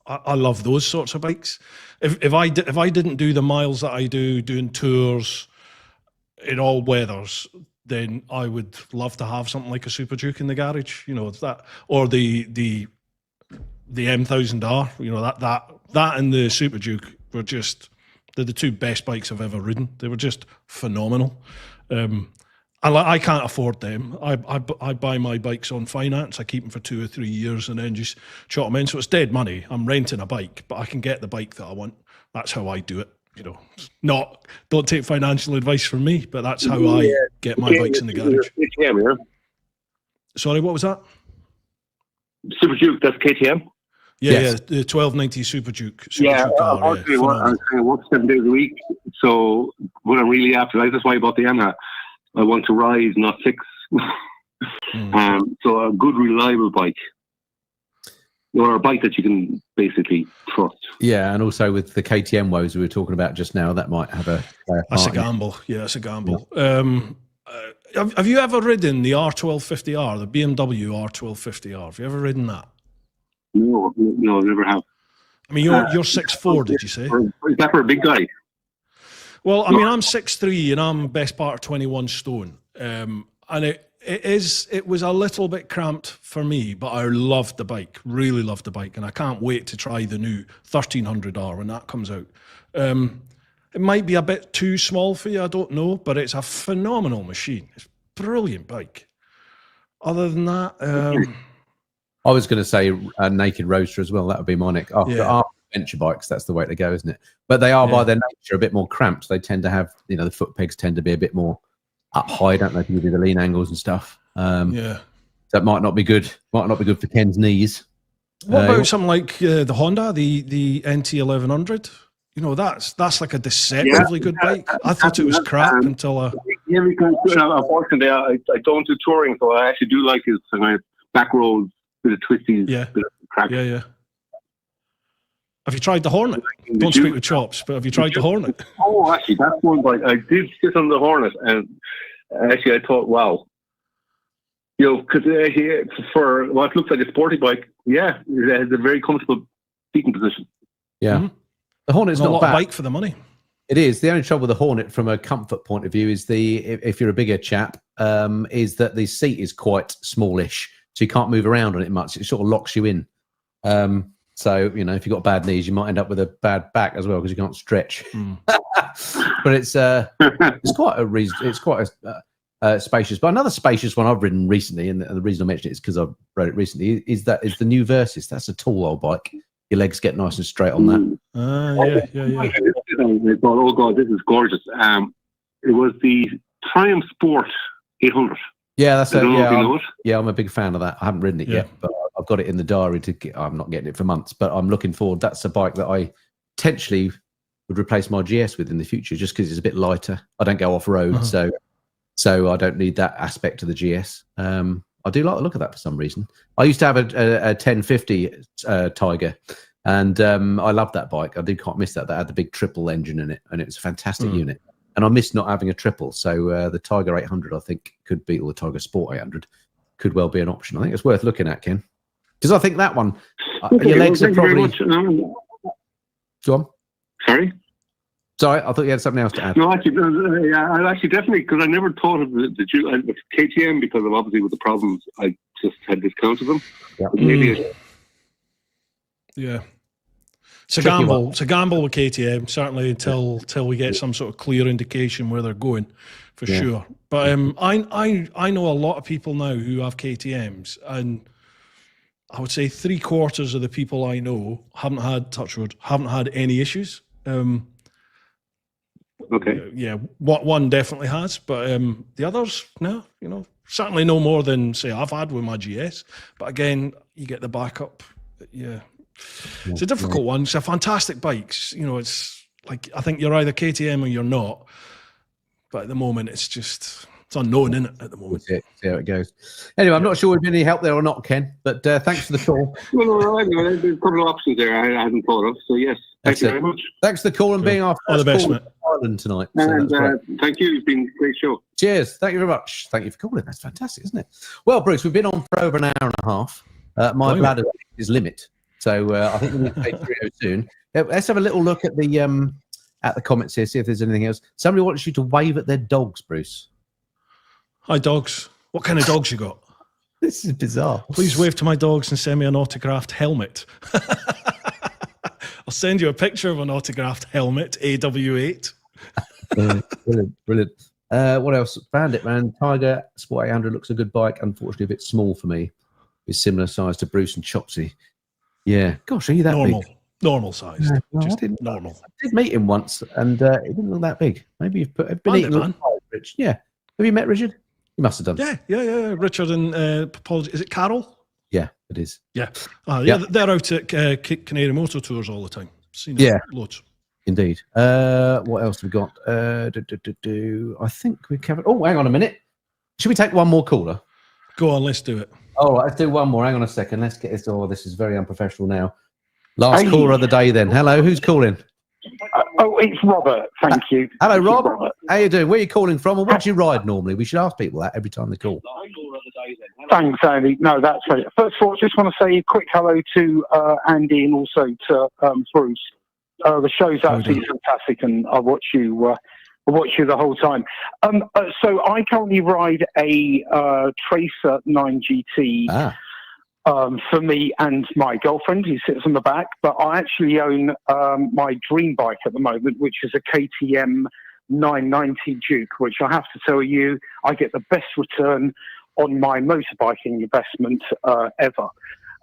I love those sorts of bikes. If I didn't do the miles that I do doing tours in all weathers, then I would love to have something like a Super Duke in the garage, that, or the M1000R, that and the Super Duke were they're the two best bikes I've ever ridden. They were just phenomenal. I can't afford them. I buy my bikes on finance. I keep them for 2 or 3 years and then just chop them in. So it's dead money. I'm renting a bike, but I can get the bike that I want. That's how I do it. Don't take financial advice from me, but that's how I get my bikes in the garage. KTM, yeah? Sorry, what was that? Super Duke, that's KTM? Yeah, the 1290 Super Duke. I work 7 days a week, so what I'm really after, that's why I bought the Yamaha. I want to rise, not fix. So a good, reliable bike. Or a bike that you can basically trust. Yeah, and also with the KTM woes we were talking about just now, that might have That's a gamble. Yeah, that's a gamble. Yeah. Have you ever ridden the R1250R, the BMW R1250R? Have you ever ridden that? No, I never have. I mean, you're 6'4", did you say? Is that for a big guy? Well, I mean, I'm 6'3" and I'm best part of 21 stone. And it was a little bit cramped for me, but I loved the bike, really loved the bike. And I can't wait to try the new 1300R when that comes out. It might be a bit too small for you, I don't know, but it's a phenomenal machine. It's a brilliant bike. Other than that, I was going to say a naked roadster as well. That would be my neck. After adventure bikes, that's the way to go, isn't it? But they are by their nature a bit more cramped. They tend to have, the foot pegs tend to be a bit more up high, don't they? If you do the lean angles and stuff. So it might not be good. Might not be good for Ken's knees. What about something like the Honda, the NT1100? That's like a deceptively good bike. I thought it was crap until because unfortunately I don't do touring, so I actually do like his back roads, bit of twisties, bit of crack. Yeah. Have you tried the Hornet? Don't speak with chops, but have you tried the Hornet? Oh, actually, that's one bike. I did sit on the Hornet, and actually, I thought, wow, because for what looks like a sporty bike, it has a very comfortable seating position. Yeah, the Hornet's not a lot of bike for the money. It is. The only trouble with the Hornet, from a comfort point of view, is if you're a bigger chap, is that the seat is quite smallish, so you can't move around on it much. It sort of locks you in. So, if you've got bad knees, you might end up with a bad back as well because you can't stretch. But it's quite a spacious. But another spacious one I've ridden recently, and the reason I mention it is because I rode it recently, is the new Versys. That's a tall old bike. Your legs get nice and straight on that. I thought, oh God, this is gorgeous. It was the Triumph Sport 800. Yeah, that's I'm a big fan of that. I haven't ridden it yet, but I've got it in the diary to get. I'm not getting it for months, but I'm looking forward. That's a bike that I potentially would replace my GS with in the future, just because it's a bit lighter. I don't go off road, so I don't need that aspect of the GS. I do like the look of that for some reason. I used to have a 1050 Tiger, and I loved that bike. I did quite miss that. That had the big triple engine in it, and it was a fantastic unit. And I miss not having a triple. So the Tiger 800, I think, could be, or the Tiger Sport 800, could well be an option. I think it's worth looking at, Ken. Because I think that one, your legs are probably... Go on. Sorry? Sorry, I thought you had something else to add. No, actually, definitely, because I never thought of the KTM, because of obviously with the problems, I just had discounted them. Yeah. It's a gamble. It's a gamble with KTM, certainly until we get some sort of clear indication where they're going, for sure. But I know a lot of people now who have KTMs, and I would say 3/4 of the people I know haven't had any issues. Okay. Yeah, one definitely has, but the others, no. Certainly no more than say I've had with my GS. But again, you get the backup. Yeah. It's a difficult one. It's a fantastic bike. It's like, I think you're either KTM or you're not. But at the moment, it's unknown, isn't it, at the moment? See how it goes. Anyway, I'm not sure we've been any help there or not, Ken, but thanks for the call. Well, there's a couple of options there I hadn't thought of. So, yes, thank you very much. Thanks for the call and being our first call in Ireland tonight. And thank you. It's been a great show. Cheers. Thank you very much. Thank you for calling. That's fantastic, isn't it? Well, Bruce, we've been on for over an hour and a half. My bladder is limit. So I think we need to take 3 soon. Let's have a little look at the comments here, see if there's anything else. Somebody wants you to wave at their dogs, Bruce. Hi, dogs. What kind of dogs you got? This is bizarre. Please wave to my dogs and send me an autographed helmet. I'll send you a picture of an autographed helmet, AW8. Brilliant. What else? Bandit, man. Tiger Sport 800 looks a good bike. Unfortunately, a bit small for me. It's similar size to Bruce and Chopsy. Yeah. Gosh, are you that big? Normal size. Yeah, no, just normal. I did meet him once, and it didn't look that big. Maybe you've been eating Rich. Yeah. Have you met Richard? You must have done. Yeah. Richard and is it Carol? Yeah, it is. Yeah. They're out at Canary Motor Tours all the time. Seen loads. Indeed. What else have we got? I think we covered. Oh, hang on a minute. Should we take one more caller? Go on, let's do it. All right, let's do one more. Hang on a second. Let's get this. Oh, this is very unprofessional now. Last caller of the day then. Hello, who's calling? It's Robert. Thank you. Hello, Rob. How you doing? Where are you calling from, and what do you ride normally? We should ask people that every time they call. Thanks, Andy. No, that's it. First of all, just want to say a quick hello to Andy and also to Bruce. The show's absolutely fantastic, and I watch you watch you the whole time. So I currently ride a Tracer 9GT for me and my girlfriend, who sits on the back. But I actually own my dream bike at the moment, which is a KTM 990 Duke, which I have to tell you, I get the best return on my motorbiking investment ever.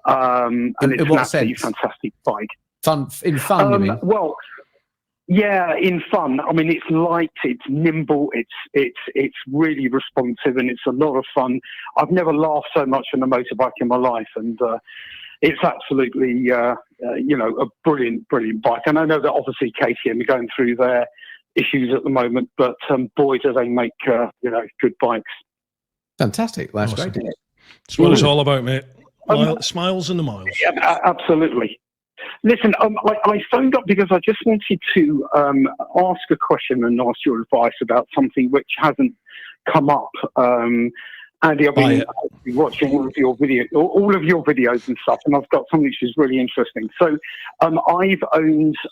And it's an absolutely fantastic bike. Fun, you mean? Well, yeah, in fun. I mean, it's light, it's nimble, it's really responsive, and it's a lot of fun. I've never laughed so much on a motorbike in my life, and it's absolutely, a brilliant bike. And I know that obviously KTM are going through their issues at the moment, but boy, do they make good bikes. Fantastic, that's awesome. Great. That's what it's all about, mate. Smiles and the miles. Yeah, absolutely. Listen, I phoned up because I just wanted to ask a question and ask your advice about something which hasn't come up. Andy, I've been watching all of your videos and stuff, and I've got something which is really interesting. So, I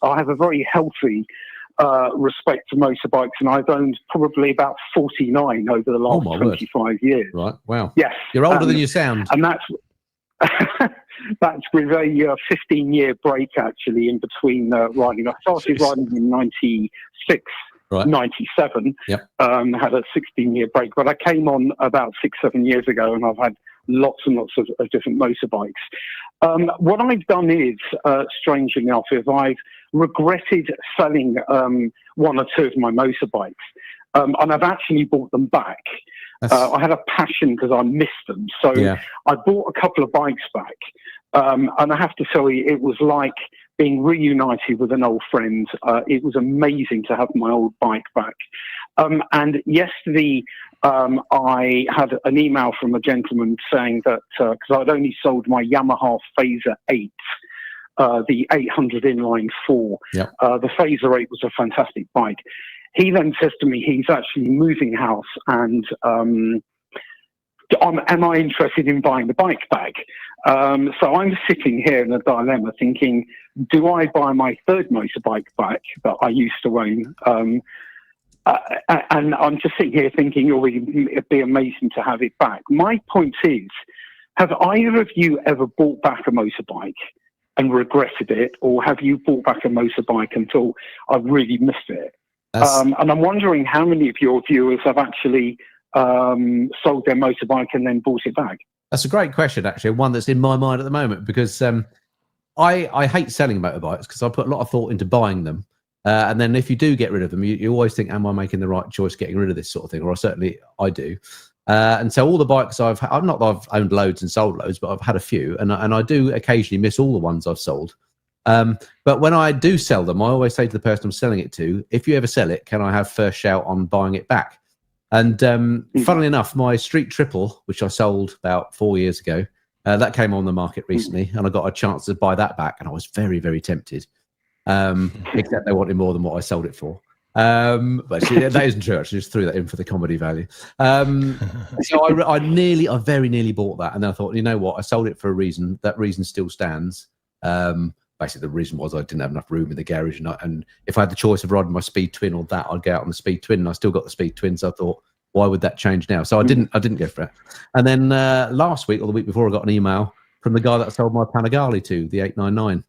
have a very healthy respect to motorbikes, and I've owned probably about 49 over the last 25 years. Right, wow. Yes. You're older than you sound. And that's with a 15-year break, actually, in between riding. I started riding in 96, 97, had a 16-year break, but I came on about 6-7 years ago, and I've had lots and lots of different motorbikes. What I've done is, strangely enough, is I've regretted selling one or two of my motorbikes, and I've actually bought them back. I had a passion because I missed them. So I bought a couple of bikes back. And I have to tell you, it was like being reunited with an old friend. It was amazing to have my old bike back. And yesterday, I had an email from a gentleman saying that, because I'd only sold my Yamaha Phaser 8, the 800 inline 4. The Phaser 8 was a fantastic bike. He then says to me he's actually moving house, and am I interested in buying the bike back? So I'm sitting here in a dilemma thinking, do I buy my third motorbike back that I used to own? And I'm just sitting here thinking, it'd be amazing to have it back. My point is, have either of you ever bought back a motorbike and regretted it, or have you bought back a motorbike and thought, I really missed it? And I'm wondering how many of your viewers have actually sold their motorbike and then bought it back. That's a great question, actually, one that's in my mind at the moment, because I hate selling motorbikes because I put a lot of thought into buying them. And then if you do get rid of them, you always think, am I making the right choice getting rid of this sort of thing? Or certainly I do. And so all the bikes not that I've owned loads and sold loads, but I've had a few. And I do occasionally miss all the ones I've sold. But when I do sell them, I always say to the person I'm selling it to, if you ever sell it, can I have first shout on buying it back? And funnily enough, my Street Triple, which I sold about 4 years ago, that came on the market recently, and I got a chance to buy that back, and I was very, very tempted. Except they wanted more than what I sold it for. But that isn't true. I just threw that in for the comedy value. So I very nearly bought that, and then I thought, you know what? I sold it for a reason. That reason still stands. Basically, the reason was I didn't have enough room in the garage, and if I had the choice of riding my Speed Twin or that, I'd go out on the Speed Twin, and I still got the Speed Twin. So I thought, why would that change now? So I didn't go for it. And then last week or the week before, I got an email from the guy that I sold my Panigale to, the 899,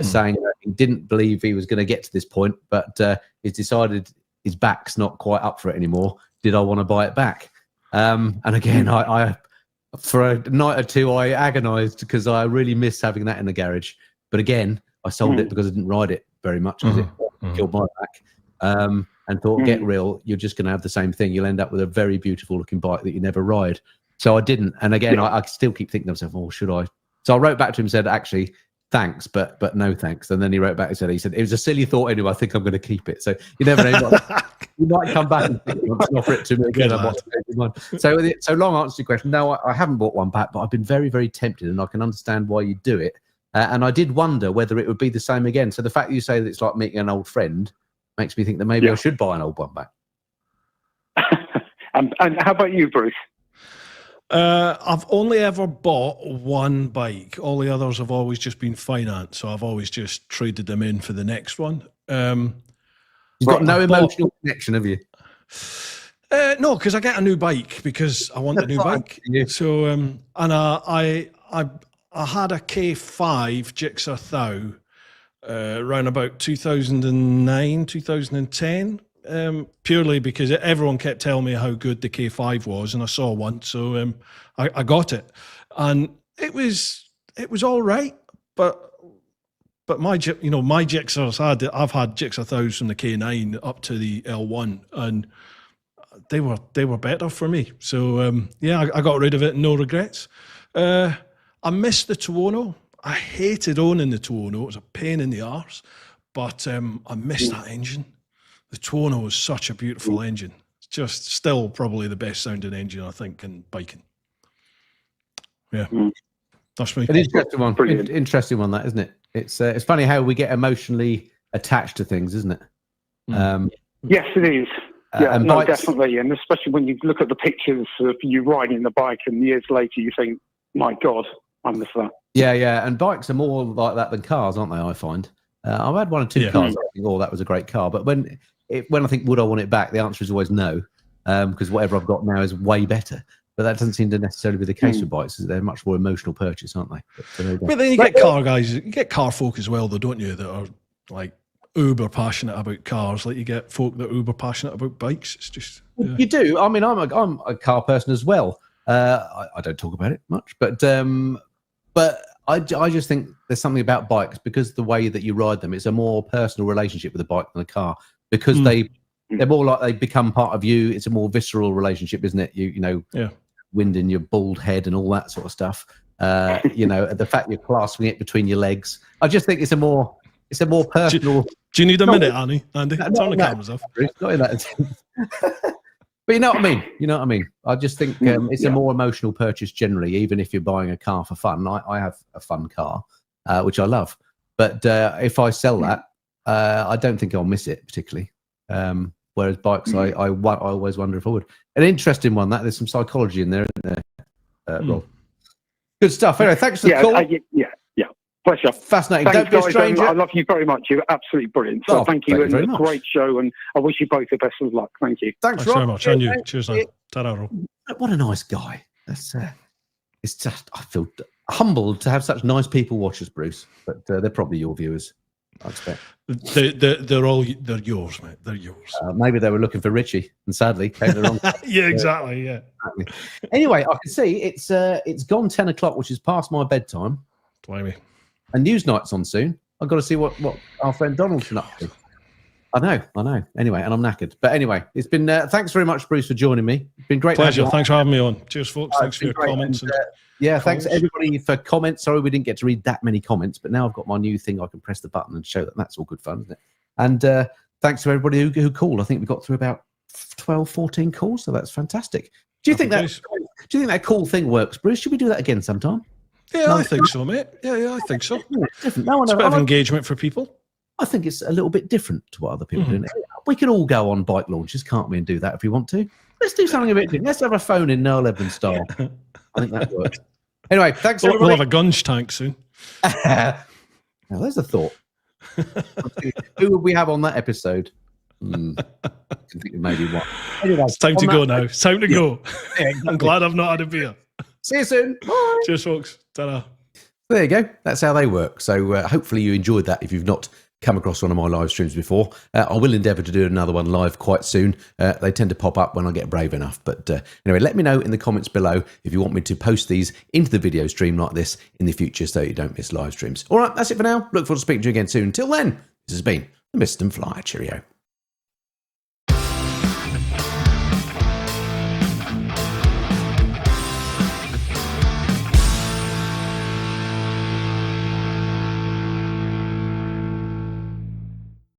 saying that he didn't believe he was going to get to this point, but he's decided his back's not quite up for it anymore. Did I want to buy it back? And again, I for a night or two, I agonised because I really miss having that in the garage. But again, I sold it because I didn't ride it very much because it killed my back. And thought, get real, you're just going to have the same thing. You'll end up with a very beautiful looking bike that you never ride. So I didn't. And again, I still keep thinking to myself, oh, should I? So I wrote back to him and said, actually, thanks, but no thanks. And then he wrote back and said, it was a silly thought anyway. I think I'm going to keep it. So you never know. You might come back and offer it to me again. So long answer to your question. No, I haven't bought one back, but I've been very, very tempted, and I can understand why you do it. And I did wonder whether it would be the same again. So the fact that you say that it's like meeting an old friend makes me think that maybe I should buy an old one back. And how about you, Bruce? I've only ever bought one bike. All the others have always just been finance, so I've always just traded them in for the next one. You've got no emotional connection, have you? No, because I get a new bike because I want a new bike. So, and I had a K5 Gixxer Thou around about 2009, 2010, purely because everyone kept telling me how good the K5 was, and I saw one, so I got it, and it was all right, but my Gixxers I've had Gixxer Thous from the K9 up to the L1, and they were better for me. So yeah, I got rid of it, no regrets. I missed the Tuono. I hated owning the Tuono. It was a pain in the arse, but I missed that engine. The Tuono was such a beautiful engine. It's just still probably the best sounding engine, I think, in biking. Yeah, that's me. An interesting one. Interesting one, that, isn't it? It's funny how we get emotionally attached to things, isn't it? Yes, it is. Yeah, and no, bikes, definitely. And especially when you look at the pictures of you riding the bike and years later you think, my God, I miss that. Yeah. And bikes are more like that than cars, aren't they, I find? I've had one or two cars I think, oh, that was a great car. But when I think, would I want it back, the answer is always no, because whatever I've got now is way better. But that doesn't seem to necessarily be the case with bikes. They're a much more emotional purchase, aren't they? But then you get car guys, you get car folk as well, though, don't you, that are like uber passionate about cars, like you get folk that are uber passionate about bikes. It's just you do. I mean, I'm a car person as well. I don't talk about it much, but I just think there's something about bikes because the way that you ride them, it's a more personal relationship with a bike than a car because they're more like they become part of you. It's a more visceral relationship, isn't it? You know, wind in your bald head and all that sort of stuff. You know, the fact you're clasping it between your legs. I just think it's a more personal. Do you need a minute, Andy? Andy, turn the cameras off. Not in that. But you know what I mean? I just think it's a more emotional purchase generally, even if you're buying a car for fun. I have a fun car, which I love. But if I sell that, I don't think I'll miss it particularly. Whereas bikes, I always wonder if I would. An interesting one, that there's some psychology in there, isn't there, Rob? Good stuff. Anyway, thanks for the call. Yeah. Pleasure. Fascinating. Thanks, Don't be a stranger. I love you very much. You're absolutely brilliant. So thank you, and a great show. And I wish you both the best of luck. Thank you. Thanks Rob. Very much. And you. Cheers, man. Ta-ra, Rob. What a nice guy. That's it's just, I feel humbled to have such nice people watch us, Bruce. But they're probably your viewers, I expect. They're yours, mate. They're yours. Maybe they were looking for Richie, and sadly came the wrong. Yeah, exactly. Yeah. Exactly. Anyway, I can see it's gone 10 o'clock, which is past my bedtime. Blimey. And news night's on soon. I've got to see what our friend Donald's been up to. I know. Anyway, and I'm knackered. But anyway, it's been thanks very much, Bruce, for joining me. It's been great. Pleasure. Thanks for having me on. Cheers, folks. Thanks for your comments. Thanks everybody for comments. Sorry we didn't get to read that many comments, but now I've got my new thing. I can press the button and show that that's all good fun, isn't it? And thanks to everybody who called. I think we got through about 12, 14 calls, so that's fantastic. Do you think that cool thing works, Bruce? Should we do that again sometime? Yeah, I think so, mate. Yeah, I think so. It's a bit of engagement for people. I think it's a little bit different to what other people do. We can all go on bike launches, can't we, and do that if we want to. Let's do something a bit different. Let's have a phone in Noel Edmonds style. I think that works. Anyway, thanks everybody. We'll have a gunge tank soon. Now, there's a thought. Who would we have on that episode? I think maybe one. Anyway, it's time to go now. It's time to go. Yeah, exactly. I'm glad I've not had a beer. See you soon. Bye. Cheers, folks. Ta-da. There you go. That's how they work. So hopefully you enjoyed that if you've not come across one of my live streams before. I will endeavour to do another one live quite soon. They tend to pop up when I get brave enough. But anyway, let me know in the comments below if you want me to post these into the video stream like this in the future so you don't miss live streams. All right, that's it for now. Look forward to speaking to you again soon. Till then, this has been the Mist and Fly. Cheerio.